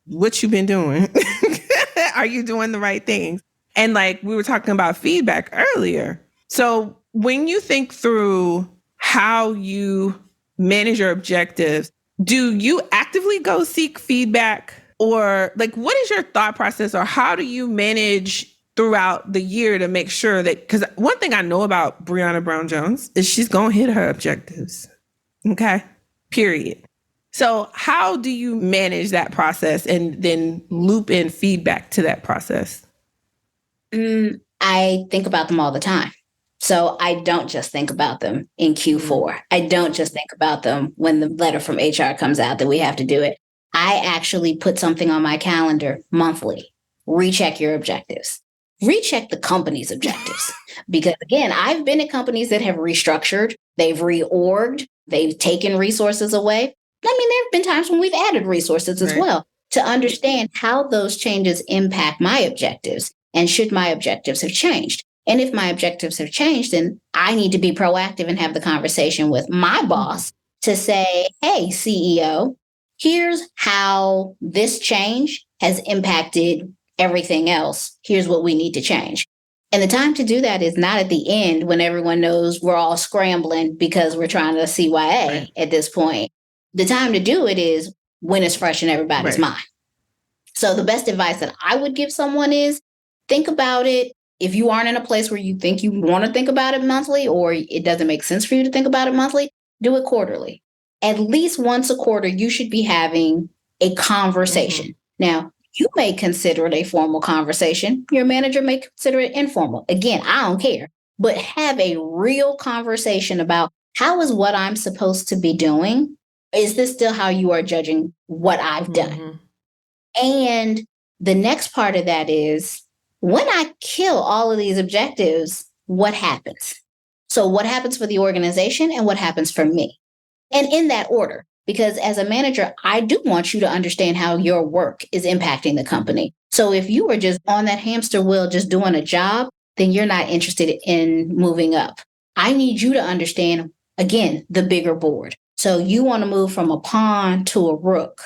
what you've been doing. Are you doing the right things? And like we were talking about feedback earlier. So when you think through how you manage your objectives, do you actively go seek feedback? Or like, what is your thought process, or how do you manage throughout the year to make sure that, because one thing I know about Breana Jones is she's going to hit her objectives. Okay. Period. So how do you manage that process and then loop in feedback to that process? I think about them all the time. So I don't just think about them in Q4. I don't just think about them when the letter from HR comes out that we have to do it. I actually put something on my calendar monthly. Recheck your objectives. Recheck the company's objectives. Because again, I've been at companies that have restructured, they've reorged, they've taken resources away. I mean, there have been times when we've added resources as well to understand how those changes impact my objectives. And should my objectives have changed? And if my objectives have changed, then I need to be proactive and have the conversation with my boss to say, hey, CEO, here's how this change has impacted everything else. Here's what we need to change. And the time to do that is not at the end when everyone knows we're all scrambling because we're trying to CYA at this point. The time to do it is when it's fresh in everybody's mind. So the best advice that I would give someone is think about it. If you aren't in a place where you think you want to think about it monthly, or it doesn't make sense for you to think about it monthly, do it quarterly. At least once a quarter, you should be having a conversation. Now, you may consider it a formal conversation. Your manager may consider it informal. Again, I don't care, but have a real conversation about how is what I'm supposed to be doing? Is this still how you are judging what I've done? And the next part of that is when I kill all of these objectives, what happens? So what happens for the organization and what happens for me? And in that order, because as a manager, I do want you to understand how your work is impacting the company. So if you are just on that hamster wheel, just doing a job, then you're not interested in moving up. I need you to understand, again, the bigger board. So you want to move from a pawn to a rook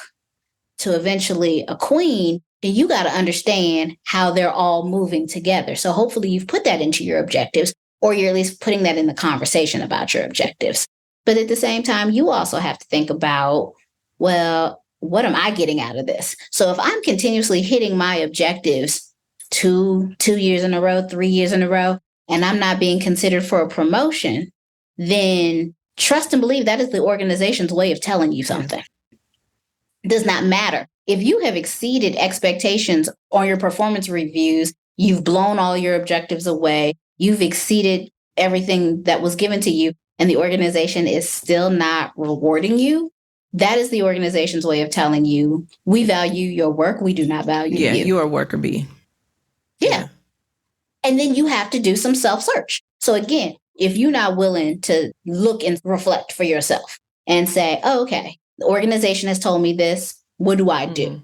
to eventually a queen, then you got to understand how they're all moving together. So hopefully you've put that into your objectives, or you're at least putting that in the conversation about your objectives. But at the same time, you also have to think about, well, what am I getting out of this? So if I'm continuously hitting my objectives 2 years in a row, 3 years in a row, and I'm not being considered for a promotion, then trust and believe that is the organization's way of telling you something. It does not matter. If you have exceeded expectations on your performance reviews, you've blown all your objectives away, you've exceeded everything that was given to you, and the organization is still not rewarding you, that is the organization's way of telling you, we value your work, we do not value you. Yeah, you're a worker bee. Yeah. And then you have to do some self-search. So again, if you're not willing to look and reflect for yourself and say, oh, okay, the organization has told me this, what do I do?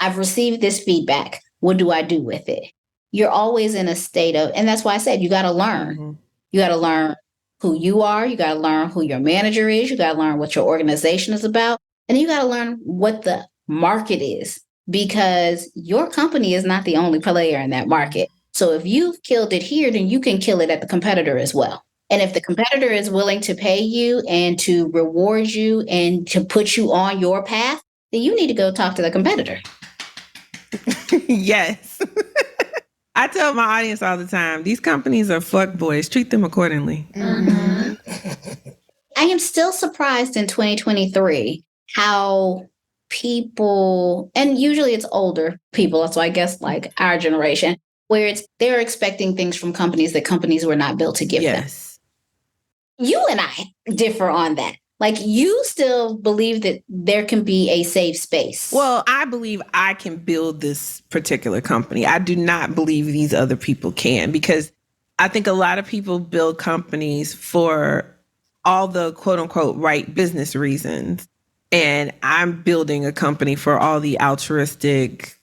I've received this feedback. What do I do with it? You're always in a state of, and that's why I said you got to learn. You got to learn who you are. You got to learn who your manager is. You got to learn what your organization is about. And you got to learn what the market is, because your company is not the only player in that market. So if you've killed it here, then you can kill it at the competitor as well. And if the competitor is willing to pay you and to reward you and to put you on your path, then you need to go talk to the competitor. Yes. I tell my audience all the time, these companies are fuck boys. Treat them accordingly. I am still surprised in 2023 how people, and usually it's older people, so I guess like our generation, where they're expecting things from companies that companies were not built to give them. You and I differ on that. Like, you still believe that there can be a safe space. Well, I believe I can build this particular company. I do not believe these other people can, because I think a lot of people build companies for all the quote unquote right business reasons. And I'm building a company for all the altruistic,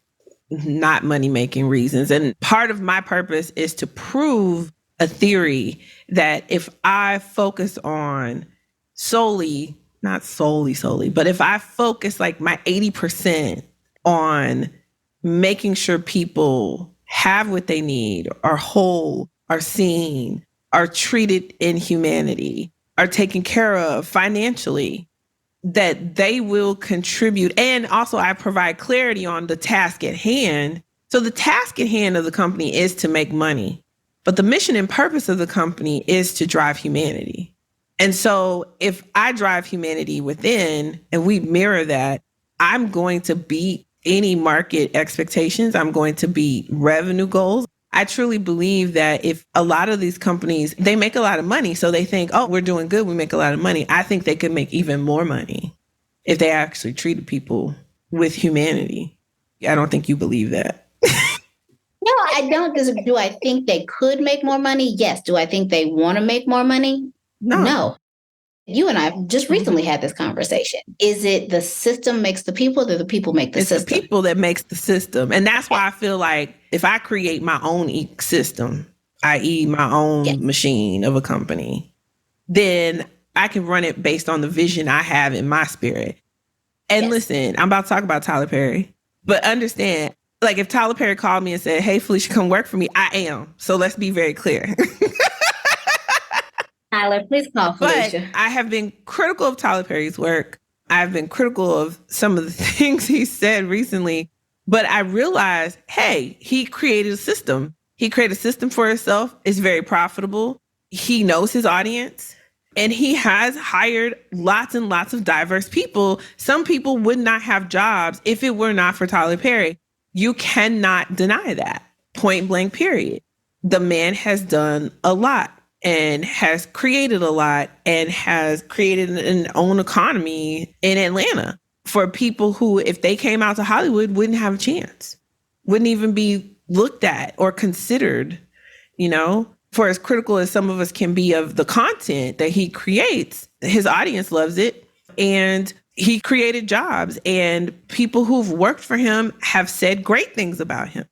not money-making reasons. And part of my purpose is to prove a theory that if I focus on solely, not solely, but if I focus like my 80% on making sure people have what they need, are whole, are seen, are treated in humanity, are taken care of financially, that they will contribute. And also I provide clarity on the task at hand. So the task at hand of the company is to make money, but the mission and purpose of the company is to drive humanity. And so if I drive humanity within and we mirror that, I'm going to beat any market expectations. I'm going to beat revenue goals. I truly believe that if a lot of these companies, they make a lot of money, so they think, oh, we're doing good, we make a lot of money. I think they could make even more money if they actually treated people with humanity. I don't think you believe that. No, I don't disagree. Do I think they could make more money? Yes. Do I think they want to make more money? No. You and I just recently had this conversation. Is it the system makes the people, or the people make the system? It's the people that makes the system. And that's why I feel like if I create my own system, i.e. my own machine of a company, then I can run it based on the vision I have in my spirit. And listen, I'm about to talk about Tyler Perry, but understand, like if Tyler Perry called me and said, hey, Felicia, come work for me, I am. So let's be very clear. Tyler, please call Felicia. But I have been critical of Tyler Perry's work. I've been critical of some of the things he said recently, but I realized, hey, he created a system. He created a system for himself. It's very profitable. He knows his audience, and he has hired lots and lots of diverse people. Some people would not have jobs if it were not for Tyler Perry. You cannot deny that. Point blank, period. The man has done a lot and has created a lot and has created an own economy in Atlanta for people who, if they came out to Hollywood, wouldn't have a chance, wouldn't even be looked at or considered, you know, for as critical as some of us can be of the content that he creates. His audience loves it. And he created jobs, and people who've worked for him have said great things about him.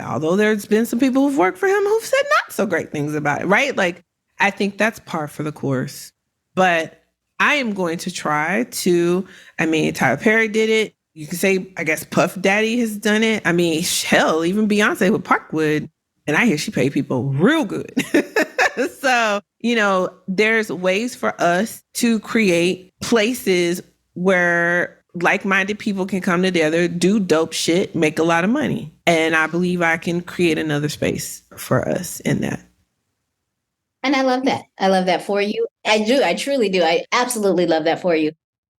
Although there's been some people who've worked for him who've said not so great things about it, right? Like, I think that's par for the course. But I am going to try to, Tyler Perry did it. You can say, I guess Puff Daddy has done it. Hell, even Beyonce with Parkwood. And I hear she paid people real good. So, there's ways for us to create places where like-minded people can come together, do dope shit, make a lot of money. And I believe I can create another space for us in that. And I love that. I love that for you. I do. I truly do. I absolutely love that for you.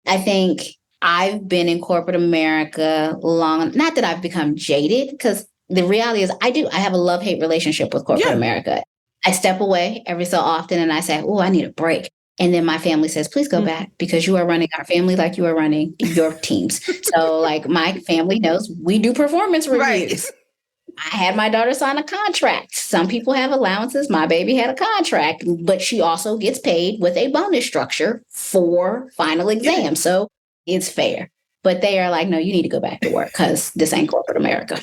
I think I've been in corporate America long, not that I've become jaded, because the reality is I have a love-hate relationship with corporate America. I step away every so often and I say, oh, I need a break. And then my family says, please go back, because you are running our family like you are running your teams. So like my family knows we do performance reviews. Right. I had my daughter sign a contract. Some people have allowances. My baby had a contract, but she also gets paid with a bonus structure for final exams. Yeah. So it's fair. But they are like, no, you need to go back to work because this ain't corporate America.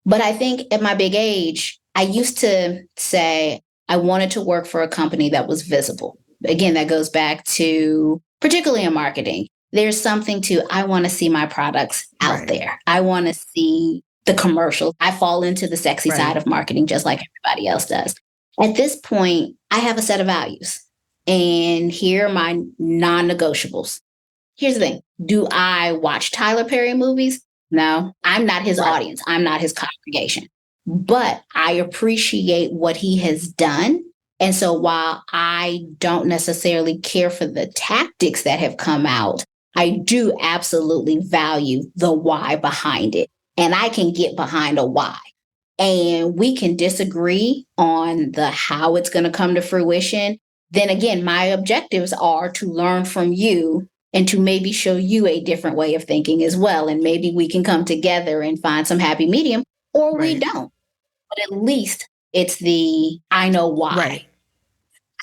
But I think at my big age, I used to say I wanted to work for a company that was visible. Again, that goes back to, particularly in marketing, there's something to, I want to see my products out there. I want to see the commercials. I fall into the sexy side of marketing just like everybody else does. At this point, I have a set of values, and here are my non-negotiables. Here's the thing. Do I watch Tyler Perry movies? No, I'm not his audience. I'm not his congregation. But I appreciate what he has done. And so while I don't necessarily care for the tactics that have come out, I do absolutely value the why behind it. And I can get behind a why. And we can disagree on the how it's going to come to fruition. Then again, my objectives are to learn from you and to maybe show you a different way of thinking as well. And maybe we can come together and find some happy medium, or we don't. But at least it's the, I know why. Right.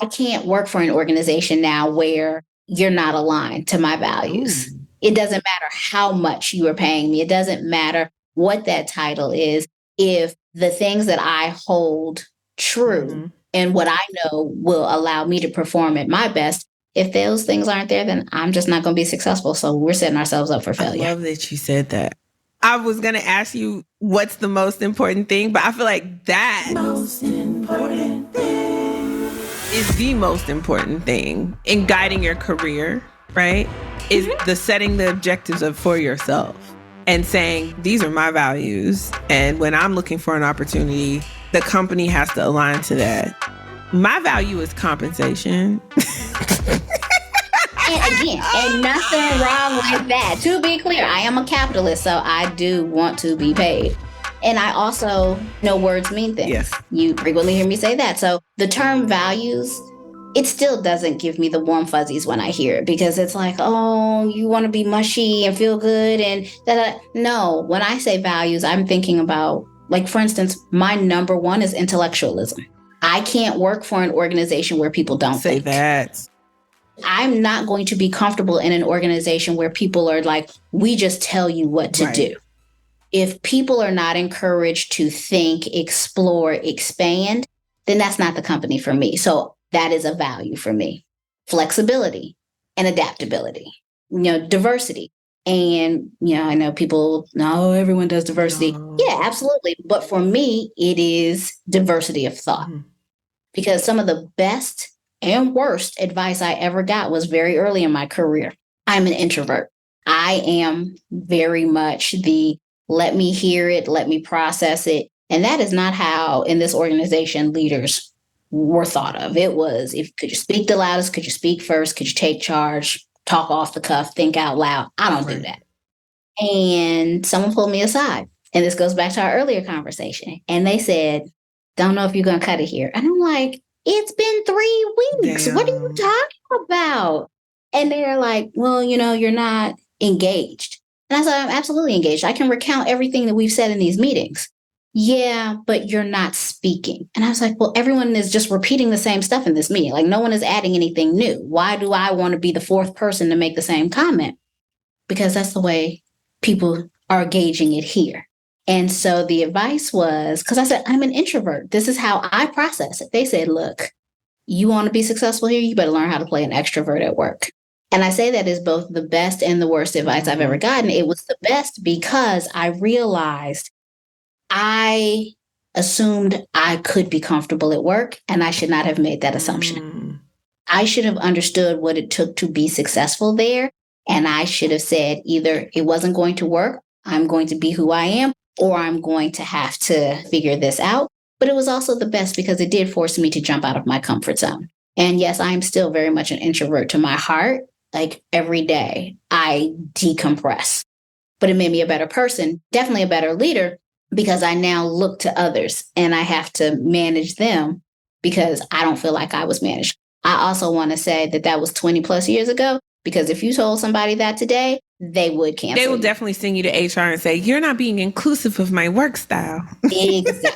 I can't work for an organization now where you're not aligned to my values. Ooh. It doesn't matter how much you are paying me. It doesn't matter what that title is, if the things that I hold true and what I know will allow me to perform at my best, if those things aren't there, then I'm just not going to be successful. So we're setting ourselves up for failure. I love that you said that. I was going to ask you what's the most important thing, but I feel like that most important thing is the most important thing in guiding your career, right? Is the setting the objectives up for yourself and saying, these are my values. And when I'm looking for an opportunity, the company has to align to that. My value is compensation. And again, and nothing wrong with that. To be clear, I am a capitalist, so I do want to be paid. And I also know words mean things. Yes. You frequently hear me say that. So the term values, it still doesn't give me the warm fuzzies when I hear it, because it's like, oh, you want to be mushy and feel good and that. No, when I say values, I'm thinking about, like, for instance, my number one is intellectualism. I can't work for an organization where people don't say think. That. I'm not going to be comfortable in an organization where people are like, we just tell you what to do. If people are not encouraged to think, explore, expand, then that's not the company for me. So that is a value for me. Flexibility and adaptability, diversity. And, I know people, no, everyone does diversity. No. Yeah, absolutely. But for me, it is diversity of thought. Because some of the best and worst advice I ever got was very early in my career. I'm an introvert. I am very much the let me hear it, let me process it. And that is not how in this organization leaders were thought of. It was, could you speak the loudest? Could you speak first? Could you take charge? Talk off the cuff, think out loud. I don't do that. And someone pulled me aside. And this goes back to our earlier conversation. And they said, don't know if you're going to cut it here. And I'm like, it's been 3 weeks. Damn. What are you talking about? And they're like, well, you're not engaged. And I said, I'm absolutely engaged. I can recount everything that we've said in these meetings. Yeah, but you're not speaking. And I was like, well, everyone is just repeating the same stuff in this meeting. Like, no one is adding anything new. Why do I want to be the fourth person to make the same comment? Because that's the way people are gauging it here. And so the advice was, because I said, I'm an introvert. This is how I process it. They said, look, you want to be successful here, you better learn how to play an extrovert at work. And I say that is both the best and the worst advice I've ever gotten. It was the best because I realized I assumed I could be comfortable at work, and I should not have made that assumption. I should have understood what it took to be successful there. And I should have said either it wasn't going to work, I'm going to be who I am, or I'm going to have to figure this out. But it was also the best because it did force me to jump out of my comfort zone. And yes, I am still very much an introvert to my heart. Like, every day I decompress. But it made me a better person, definitely a better leader, because I now look to others and I have to manage them because I don't feel like I was managed. I also want to say that was 20 plus years ago, because if you told somebody that today, they would cancel. They will definitely send you to HR and say, you're not being inclusive of my work style. Exactly.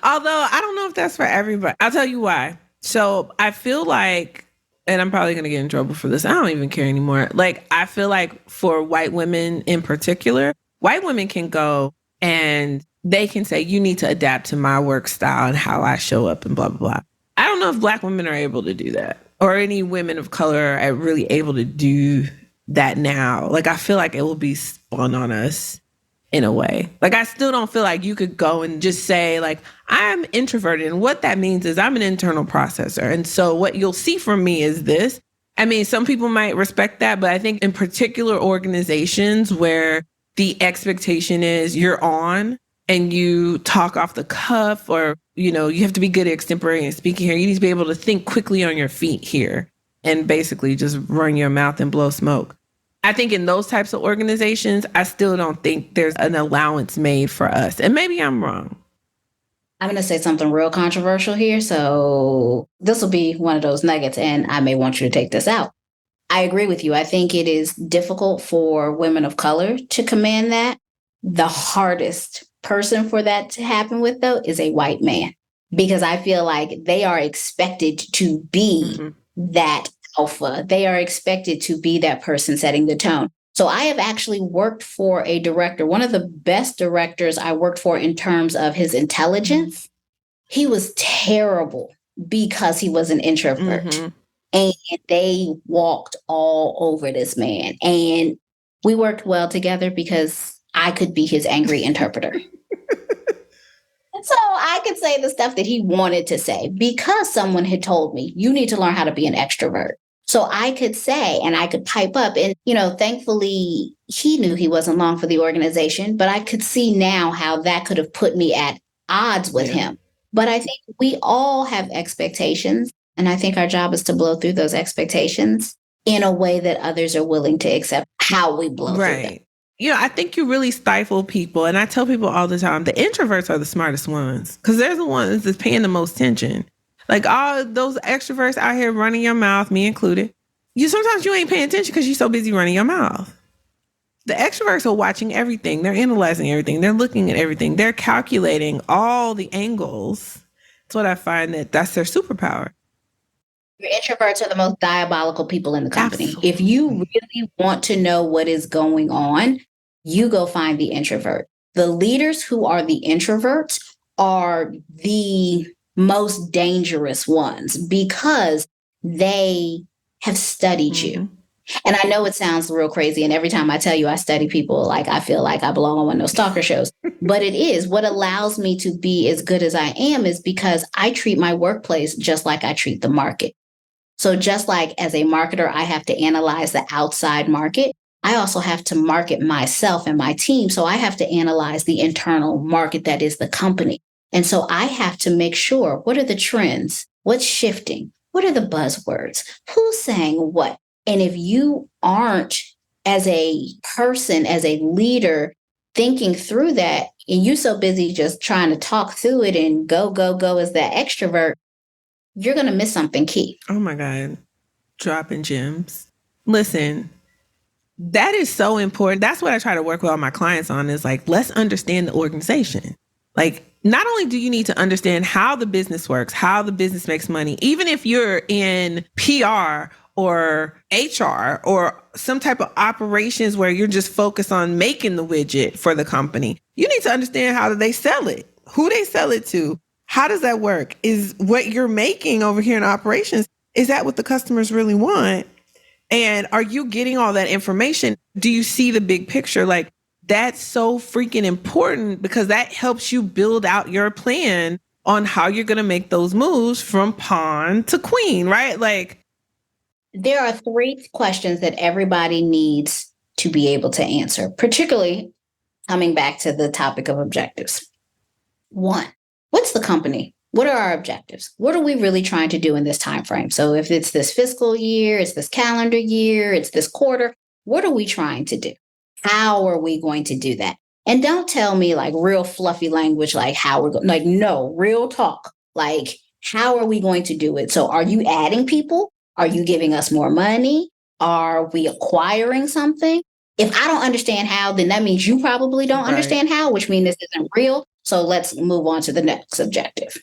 Although I don't know if that's for everybody. I'll tell you why. So I feel like, and I'm probably going to get in trouble for this, I don't even care anymore. Like, I feel like for white women in particular, white women can go and they can say, you need to adapt to my work style and how I show up and blah, blah, blah. I don't know if Black women are able to do that, or any women of color are really able to do that now. Like, I feel like it will be spun on us in a way. Like, I still don't feel like you could go and just say, like, I'm introverted. And what that means is I'm an internal processor. And so what you'll see from me is this. I mean, some people might respect that, but I think in particular organizations where the expectation is you're on and you talk off the cuff, or, you have to be good at extemporaneous speaking here. You need to be able to think quickly on your feet here and basically just run your mouth and blow smoke. I think in those types of organizations, I still don't think there's an allowance made for us. And maybe I'm wrong. I'm going to say something real controversial here. So this will be one of those nuggets, and I may want you to take this out. I agree with you. I think it is difficult for women of color to command that. The hardest person for that to happen with, though, is a white man, because I feel like they are expected to be that alpha. They are expected to be that person setting the tone. So I have actually worked for a director, one of the best directors I worked for in terms of his intelligence. He was terrible because he was an introvert. Mm-hmm. And they walked all over this man. And we worked well together because I could be his angry interpreter. So I could say the stuff that he wanted to say because someone had told me, you need to learn how to be an extrovert. So I could say, and I could pipe up. And, thankfully, he knew he wasn't long for the organization, but I could see now how that could have put me at odds with him. But I think we all have expectations. And I think our job is to blow through those expectations in a way that others are willing to accept how we blow through them. I think you really stifle people. And I tell people all the time, the introverts are the smartest ones because they're the ones that's paying the most attention. Like all those extroverts out here running your mouth, me included. Sometimes you ain't paying attention because you're so busy running your mouth. The extroverts are watching everything. They're analyzing everything. They're looking at everything. They're calculating all the angles. That's what I find that's their superpower. Your introverts are the most diabolical people in the company. Absolutely. If you really want to know what is going on, you go find the introvert. The leaders who are the introverts are the most dangerous ones because they have studied you. And I know it sounds real crazy. And every time I tell you I study people, like I feel like I belong on one of those stalker shows. But it is what allows me to be as good as I am is because I treat my workplace just like I treat the market. So just like as a marketer, I have to analyze the outside market. I also have to market myself and my team. So I have to analyze the internal market that is the company. And so I have to make sure, what are the trends? What's shifting? What are the buzzwords? Who's saying what? And if you aren't, as a person, as a leader, thinking through that, and you're so busy just trying to talk through it and go as that extrovert, you're going to miss something key. Oh my God. Dropping gems. Listen, that is so important. That's what I try to work with all my clients on is like, let's understand the organization. Like, not only do you need to understand how the business works, how the business makes money, even if you're in PR or HR or some type of operations where you're just focused on making the widget for the company, you need to understand how do they sell it, who they sell it to. How does that work? Is what you're making over here in operations, is that what the customers really want? And are you getting all that information? Do you see the big picture? Like, that's so freaking important because that helps you build out your plan on how you're going to make those moves from pawn to queen, right? Like, there are 3 questions that everybody needs to be able to answer, particularly coming back to the topic of objectives. 1, what's the company? What are our objectives? What are we really trying to do in this time frame? So if it's this fiscal year, it's this calendar year, it's this quarter, what are we trying to do? How are we going to do that? And don't tell me like real fluffy language, like how we're going, like, no, real talk. Like, how are we going to do it? So are you adding people? Are you giving us more money? Are we acquiring something? If I don't understand how, then that means you probably don't understand how, which means this isn't real. So let's move on to the next objective.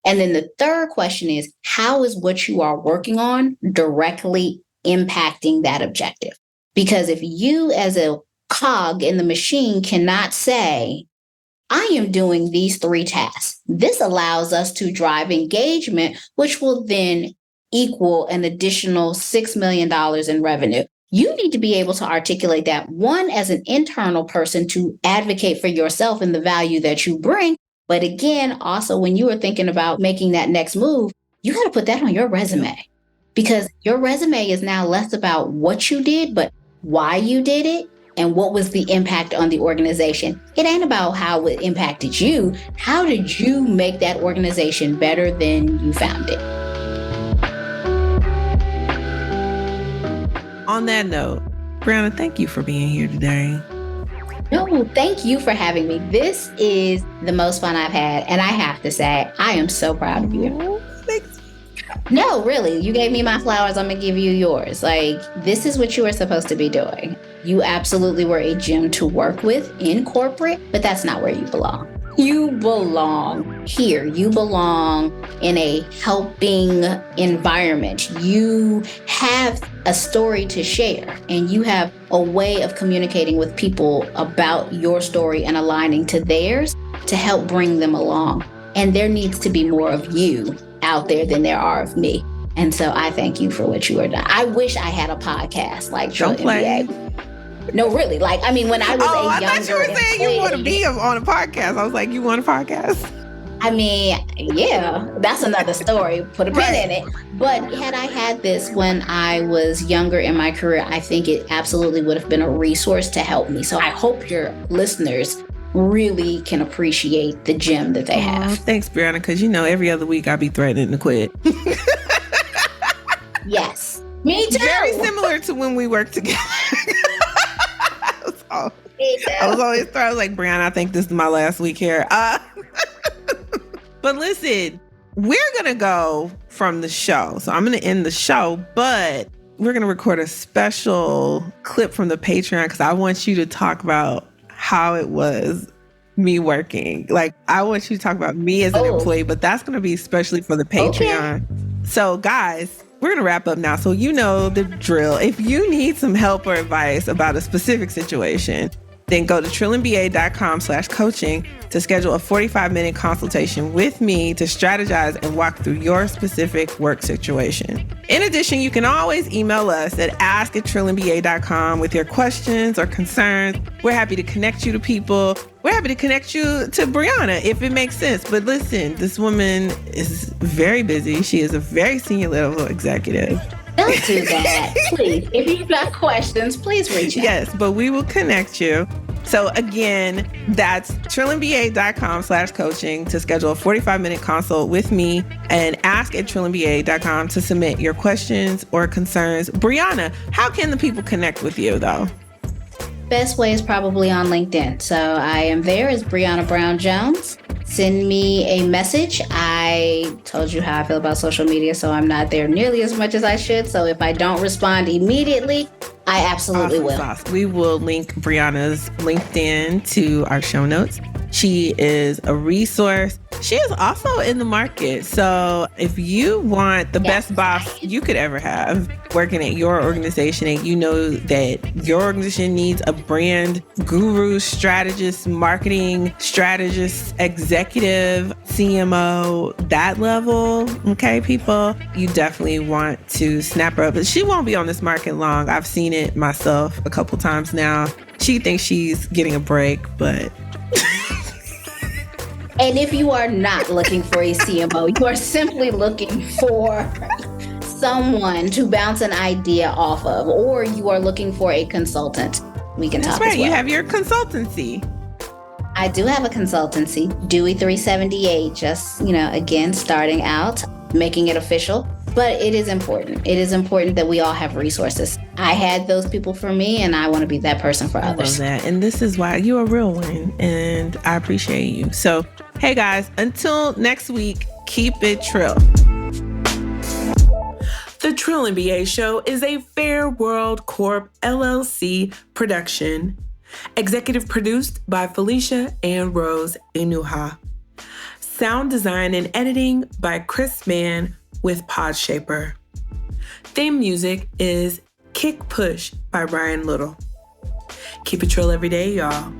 And then the third question is, how is what you are working on directly impacting that objective? Because if you as a cog in the machine cannot say, I am doing these 3 tasks, this allows us to drive engagement, which will then equal an additional $6 million in revenue. You need to be able to articulate that, one, as an internal person to advocate for yourself and the value that you bring. But again, also when you are thinking about making that next move, you got to put that on your resume because your resume is now less about what you did, but why you did it and what was the impact on the organization. It ain't about how it impacted you. How did you make that organization better than you found it? On that note, Breana, thank you for being here today. No, thank you for having me. This is the most fun I've had. And I have to say, I am so proud of you. Thanks. No, really, you gave me my flowers. I'm going to give you yours. Like, this is what you were supposed to be doing. You absolutely were a gem to work with in corporate, but that's not where you belong. You belong here. You belong in a helping environment. You have a story to share, and you have a way of communicating with people about your story and aligning to theirs to help bring them along. And there needs to be more of you out there than there are of me. And so I thank you for what you are doing. I wish I had a podcast like Trill NBA. No, really. Like, I mean, when I was I thought you were saying you want to be on a podcast. I was like, you want a podcast? I mean, yeah, that's another story. Put a pin in it. But had I had this when I was younger in my career, I think it absolutely would have been a resource to help me. So I hope your listeners really can appreciate the gem that they have. Thanks, Breana, because every other week I be threatening to quit. Yes, me too. Very similar to when we worked together. I was always thrown. I was like, Breana, I think this is my last week here. But listen, we're going to go from the show. So I'm going to end the show, but we're going to record a special clip from the Patreon because I want you to talk about how it was me working. Like, I want you to talk about me as an employee, but that's going to be especially for the Patreon. Okay. So guys, we're going to wrap up now. So you know the drill. If you need some help or advice about a specific situation, then go to trillandba.com/coaching to schedule a 45-minute consultation with me to strategize and walk through your specific work situation. In addition, you can always email us at ask@trillandba.com with your questions or concerns. We're happy to connect you to people. We're happy to connect you to Breana if it makes sense. But listen, this woman is very busy. She is a very senior level executive. Don't do that, please. If you've got questions, please reach out. Yes, but we will connect you. So again, that's trillandba.com/coaching to schedule a 45-minute consult with me, and ask@trillandba.com to submit your questions or concerns. Breana, how can the people connect with you though? Best way is probably on LinkedIn. So I am there as Breana Brown Jones. Send me a message. I told you how I feel about social media, so I'm not there nearly as much as I should. So if I don't respond immediately, I absolutely will. We will link Breana's LinkedIn to our show notes. She is a resource. She is also in the market. So if you want the best boss you could ever have working at your organization, and you know that your organization needs a brand guru, strategist, marketing strategist, executive, CMO, that level, okay, people, you definitely want to snap her up. But she won't be on this market long. I've seen it myself a couple times now. She thinks she's getting a break, but... And if you are not looking for a CMO, you are simply looking for someone to bounce an idea off of, or you are looking for a consultant, we can talk as well. You have your consultancy. I do have a consultancy, Dewey 378, just, again, starting out, making it official. But it is important. It is important that we all have resources. I had those people for me, and I want to be that person for others. I love that. And this is why you're a real one, and I appreciate you. So, hey guys, until next week, keep it Trill. The Trill NBA Show is a Fair World Corp LLC production. Executive produced by Felicia and Rose Inuha. Sound design and editing by Chris Mann with Podshaper. Theme music is Kick Push by Brian Little. Keep it Trill every day, y'all.